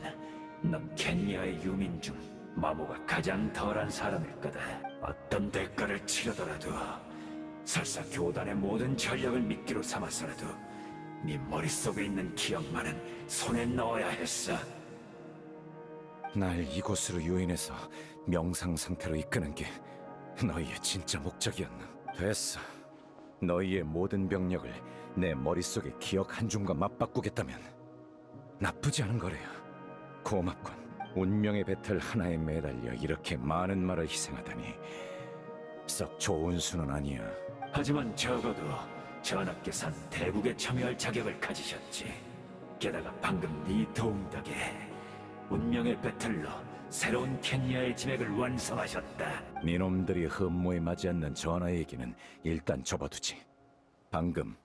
넌 켄야의 유민 중 마모가 가장 덜한 사람일 거다. 어떤 대가를 치르더라도 설사 교단의 모든 전력을 미끼로 삼아서라도 네 머릿속에 있는 기억만은 손에 넣어야 했어. 날 이곳으로 유인해서 명상 상태로 이끄는 게 너희의 진짜 목적이었나? 됐어. 너희의 모든 병력을 내 머릿속의 기억 한 줌과 맞바꾸겠다면 나쁘지 않은 거래요. 고맙군. 운명의 배틀 하나에 매달려 이렇게 많은 말을 희생하다니 썩 좋은 수는 아니야. 하지만 적어도 전하께선 대국에 참여할 자격을 가지셨지. 게다가 방금 네 도움 덕에 운명의 배틀로 새로운 켄야의 지맥을 완성하셨다. 니놈들이 흠모에 맞지 않는 전하 얘기는 일단 접어두지. 방금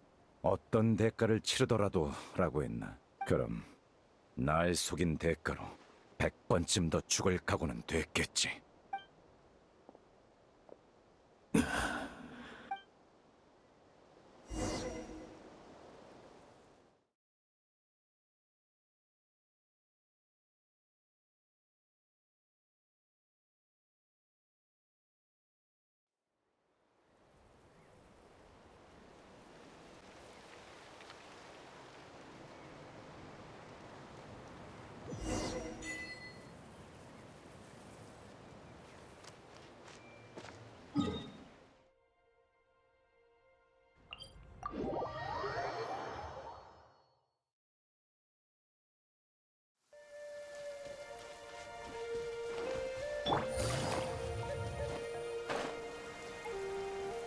어떤 대가를 치르더라도 라고 했나? 그럼 날 속인 대가로 100번쯤 더 죽을 각오는 됐겠지.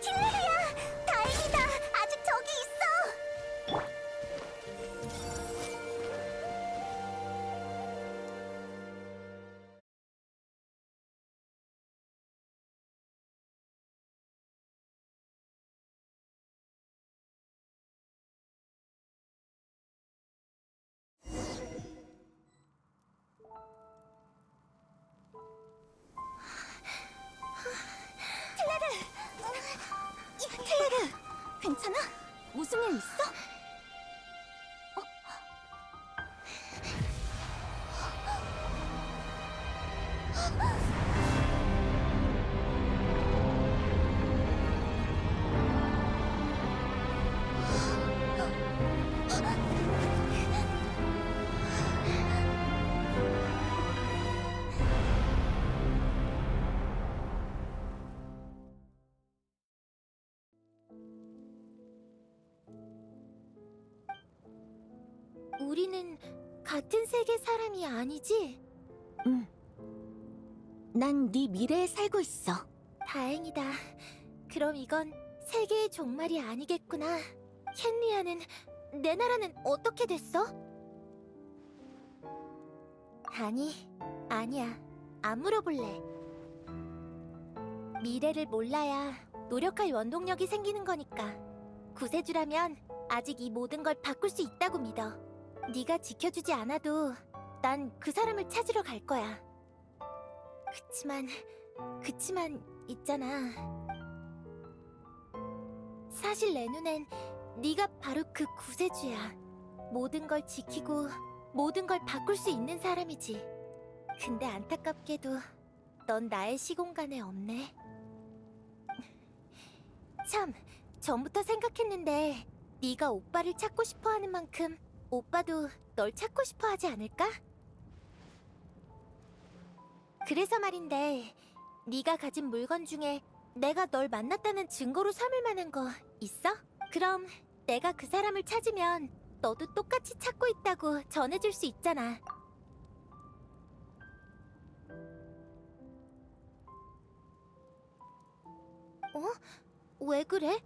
킬레리야! 다행이다! 아직 저기 있어! 킬레르! 괜찮아? 무슨 일 있어? 우리는 같은 세계 사람이 아니지? 응. 난 네 미래에 살고 있어. 다행이다. 그럼 이건 세계의 종말이 아니겠구나. 켄리아는 내 나라는 어떻게 됐어? 아니야. 안 물어볼래. 미래를 몰라야 노력할 원동력이 생기는 거니까. 구세주라면 아직 이 모든 걸 바꿀 수 있다고 믿어. 네가 지켜주지 않아도 난 그 사람을 찾으러 갈 거야. 그치만 있잖아. 사실 내 눈엔 네가 바로 그 구세주야. 모든 걸 지키고 모든 걸 바꿀 수 있는 사람이지. 근데 안타깝게도 넌 나의 시공간에 없네. 참, 전부터 생각했는데 네가 오빠를 찾고 싶어하는 만큼 오빠도 널 찾고 싶어 하지 않을까? 그래서 말인데 네가 가진 물건 중에 내가 널 만났다는 증거로 삼을 만한 거 있어? 그럼 내가 그 사람을 찾으면 너도 똑같이 찾고 있다고 전해줄 수 있잖아. 왜 그래?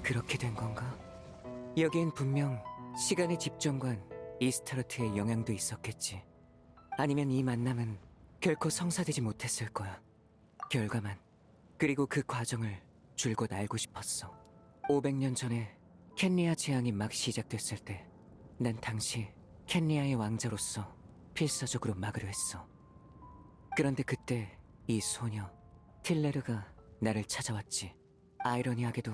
그렇게 된 건가? 여기엔 분명 시간의 집정관 이스타르트의 영향도 있었겠지. 아니면 이 만남은 결코 성사되지 못했을 거야. 결과만, 그리고 그 과정을 줄곧 알고 싶었어. 500년 전에 켄리아 재앙이 막 시작됐을 때 난 당시 켄리아의 왕자로서 필사적으로 막으려 했어. 그런데 그때 이 소녀 틸레르가 나를 찾아왔지. 아이러니하게도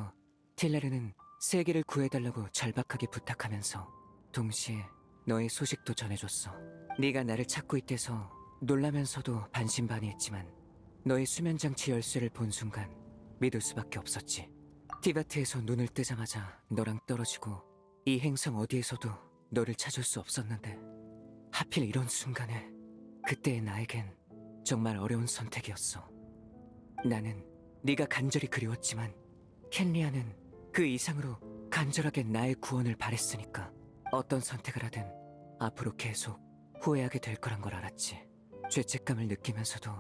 틸레르는 세계를 구해달라고 절박하게 부탁하면서 동시에 너의 소식도 전해줬어. 네가 나를 찾고 있대서 놀라면서도 반신반의했지만 너의 수면장치 열쇠를 본 순간 믿을 수밖에 없었지. 티바트에서 눈을 뜨자마자 너랑 떨어지고 이 행성 어디에서도 너를 찾을 수 없었는데 하필 이런 순간에 그때의 나에겐 정말 어려운 선택이었어. 나는 네가 간절히 그리웠지만 켄리아는 그 이상으로 간절하게 나의 구원을 바랬으니까 어떤 선택을 하든 앞으로 계속 후회하게 될 거란 걸 알았지. 죄책감을 느끼면서도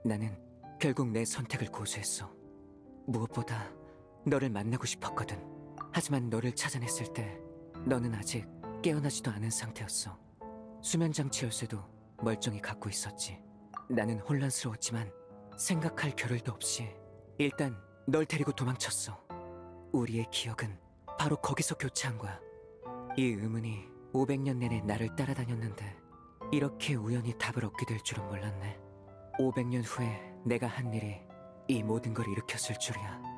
나는 결국 내 선택을 고수했어. 무엇보다 너를 만나고 싶었거든. 하지만 너를 찾아냈을 때 너는 아직 깨어나지도 않은 상태였어. 수면장치 열쇠도 멀쩡히 갖고 있었지. 나는 혼란스러웠지만 생각할 겨를도 없이 일단 널 데리고 도망쳤어. 우리의 기억은 바로 거기서 교차한 거야. 이 의문이 500년 내내 나를 따라다녔는데 이렇게 우연히 답을 얻게 될 줄은 몰랐네. 500년 후에 내가 한 일이 이 모든 걸 일으켰을 줄이야.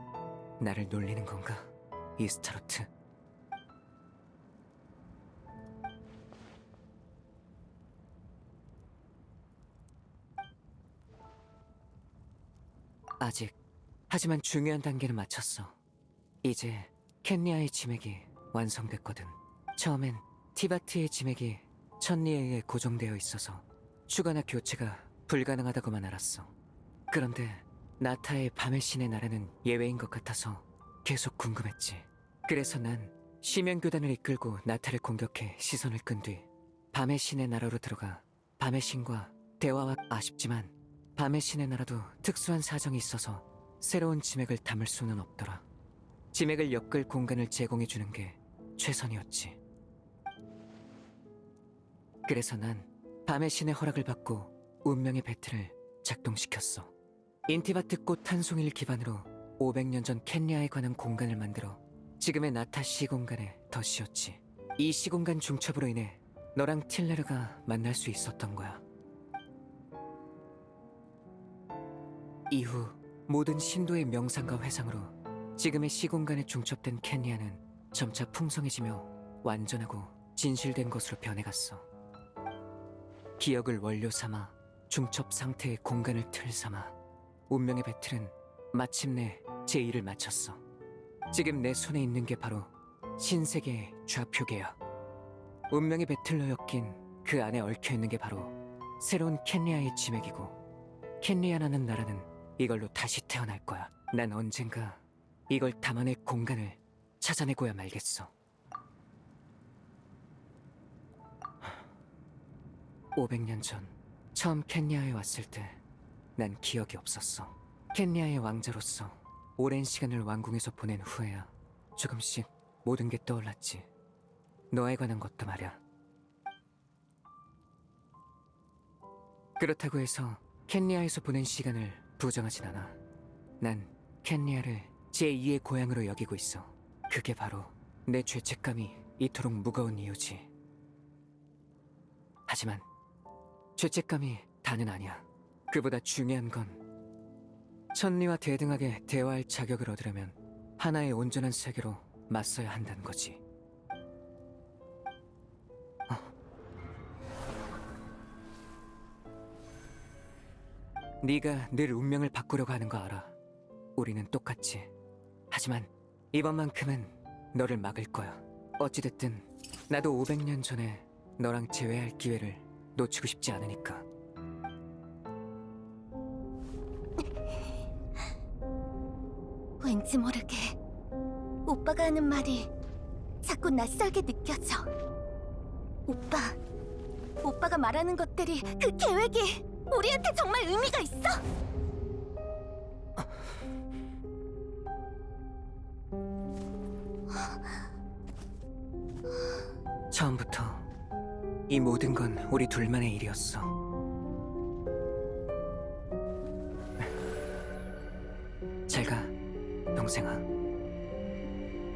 나를 놀리는 건가, 이스타로트? 아직, 하지만 중요한 단계는 마쳤어. 이제 켄리아의 지맥이 완성됐거든. 처음엔 티바트의 지맥이 천리에 의해 고정되어 있어서 추가나 교체가 불가능하다고만 알았어. 그런데 나타의 밤의 신의 나라는 예외인 것 같아서 계속 궁금했지. 그래서 난 시면교단을 이끌고 나타를 공격해 시선을 끈 뒤 밤의 신의 나라로 들어가 밤의 신과 대화와 아쉽지만 밤의 신의 나라도 특수한 사정이 있어서 새로운 지맥을 담을 수는 없더라. 지맥을 엮을 공간을 제공해주는 게 최선이었지. 그래서 난 밤의 신의 허락을 받고 운명의 배틀을 작동시켰어. 인티바트 꽃 한 송이를 기반으로 500년 전 켄리아에 관한 공간을 만들어 지금의 나타 시공간에 더 씌웠지. 이 시공간 중첩으로 인해 너랑 틸레르가 만날 수 있었던 거야. 이후 모든 신도의 명상과 회상으로 지금의 시공간에 중첩된 켄리아는 점차 풍성해지며 완전하고 진실된 것으로 변해갔어. 기억을 원료 삼아 중첩 상태의 공간을 틀 삼아 운명의 배틀은 마침내 제2를 마쳤어. 지금 내 손에 있는 게 바로 신세계의 좌표계야. 운명의 배틀로 엮인 그 안에 얽혀있는 게 바로 새로운 켄리아의 지맥이고 켄리아라는 나라는 이걸로 다시 태어날 거야. 난 언젠가 이걸 담아낼 공간을 찾아내고야 말겠어. 500년 전 처음 켄리아에 왔을 때 난 기억이 없었어. 켄리아의 왕자로서 오랜 시간을 왕궁에서 보낸 후에야 조금씩 모든 게 떠올랐지. 너에 관한 것도 말야. 그렇다고 해서 켄리아에서 보낸 시간을 부정하진 않아. 난 켄리아를 제2의 고향으로 여기고 있어. 그게 바로 내 죄책감이 이토록 무거운 이유지. 하지만 죄책감이 다는 아니야. 그보다 중요한 건 천리와 대등하게 대화할 자격을 얻으려면 하나의 온전한 세계로 맞서야 한다는 거지. 네가 늘 운명을 바꾸려고 하는 거 알아. 우리는 똑같지. 하지만 이번만큼은 너를 막을 거야. 어찌됐든 나도 500년 전에 너랑 재회할 기회를 놓치고 싶지 않으니까. 왠지 모르게 오빠가 하는 말이 자꾸 낯설게 느껴져. 오빠가 말하는 것들이 그 계획이 우리한테 정말 의미가 있어? 처음부터 이 모든 건 우리 둘만의 일이었어. 잘 가, 동생아.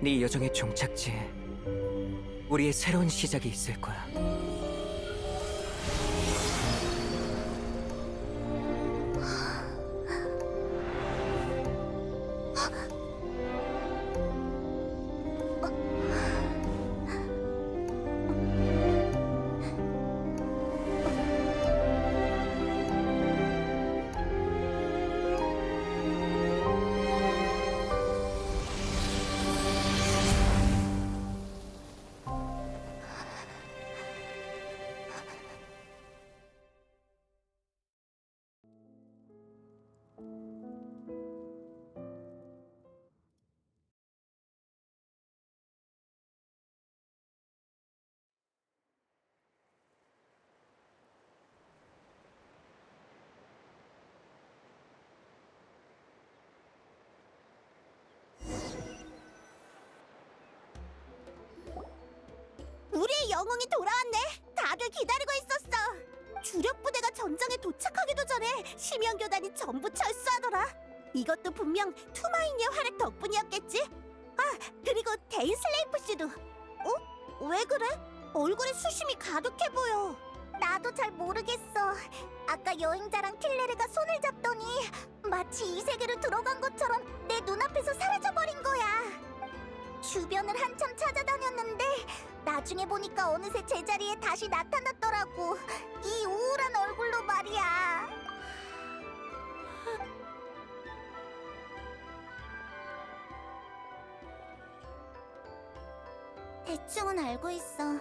네 여정의 종착지에 우리의 새로운 시작이 있을 거야. 영웅이 돌아왔네. 다들 기다리고 있었어. 주력 부대가 전장에 도착하기도 전에 심연교단이 전부 철수하더라. 이것도 분명 투마인의 활약 덕분이었겠지? 아, 그리고 데인 슬레이프 씨도. 어? 왜 그래? 얼굴에 수심이 가득해 보여. 나도 잘 모르겠어. 아까 여행자랑 킬레르가 손을 잡더니 마치 이 세계로 들어간 것처럼 내 눈앞에서 사라져버린 거야. 주변을 한참 찾아다녔는데 나중에 보니까 어느새 제자리에 다시 나타났더라고. 이 우울한 얼굴로 말이야. 대충은 알고 있어.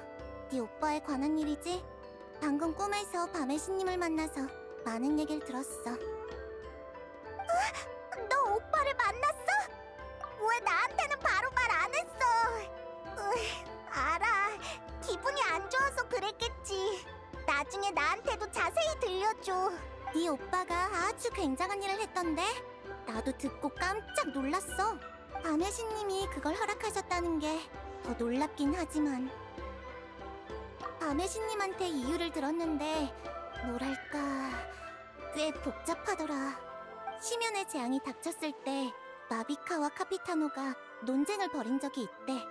네 오빠에 관한 일이지? 방금 꿈에서 밤의 신님을 만나서 많은 얘기를 들었어. 너 오빠를 만났어? 왜 나한테는 바로 말 안 했어? 알아. 기분이 안 좋아서 그랬겠지. 나중에 나한테도 자세히 들려줘. 네 오빠가 아주 굉장한 일을 했던데? 나도 듣고 깜짝 놀랐어. 밤의 신님이 그걸 허락하셨다는 게 더 놀랍긴 하지만 밤의 신님한테 이유를 들었는데 뭐랄까 꽤 복잡하더라. 심연의 재앙이 닥쳤을 때 마비카와 카피타노가 논쟁을 벌인 적이 있대.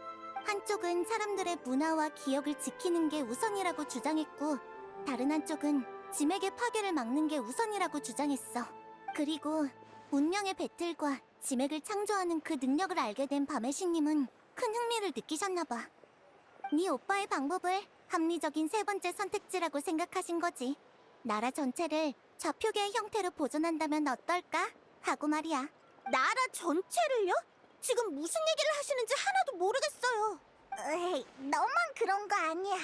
한쪽은 사람들의 문화와 기억을 지키는 게 우선이라고 주장했고 다른 한쪽은 짐에게 파괴를 막는 게 우선이라고 주장했어. 그리고 운명의 배틀과 짐액을 창조하는 그 능력을 알게 된 밤의 신님은 큰 흥미를 느끼셨나 봐. 네 오빠의 방법을 합리적인 세 번째 선택지라고 생각하신 거지. 나라 전체를 좌표계의 형태로 보존한다면 어떨까? 하고 말이야. 나라 전체를요? 지금 무슨 얘기를 하시는지 하나도 모르겠어요. 에이, 너만 그런 거 아니야.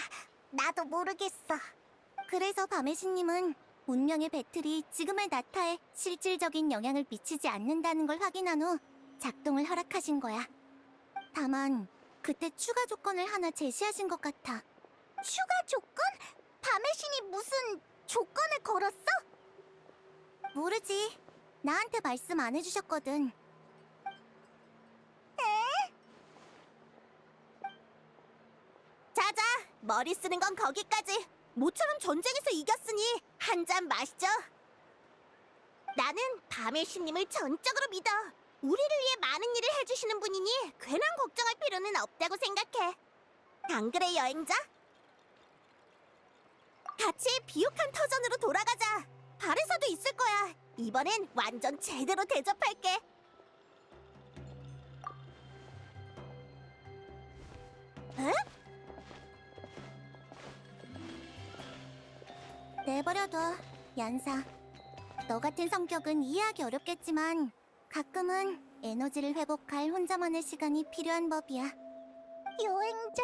나도 모르겠어. 그래서 밤의 신님은 운명의 배틀이 지금의 나타에 실질적인 영향을 미치지 않는다는 걸 확인한 후 작동을 허락하신 거야. 다만 그때 추가 조건을 하나 제시하신 것 같아. 추가 조건? 밤의 신이 무슨 조건을 걸었어? 모르지. 나한테 말씀 안 해주셨거든. 자자, 머리 쓰는 건 거기까지. 모처럼 전쟁에서 이겼으니 한 잔 마시죠. 나는 밤의 신님을 전적으로 믿어. 우리를 위해 많은 일을 해주시는 분이니 괜한 걱정할 필요는 없다고 생각해. 안 그래, 여행자? 같이 비옥한 터전으로 돌아가자. 발에서도 있을 거야. 이번엔 완전 제대로 대접할게. 에? 내버려둬, 얀사. 너 같은 성격은 이해하기 어렵겠지만 가끔은 에너지를 회복할 혼자만의 시간이 필요한 법이야. 여행자...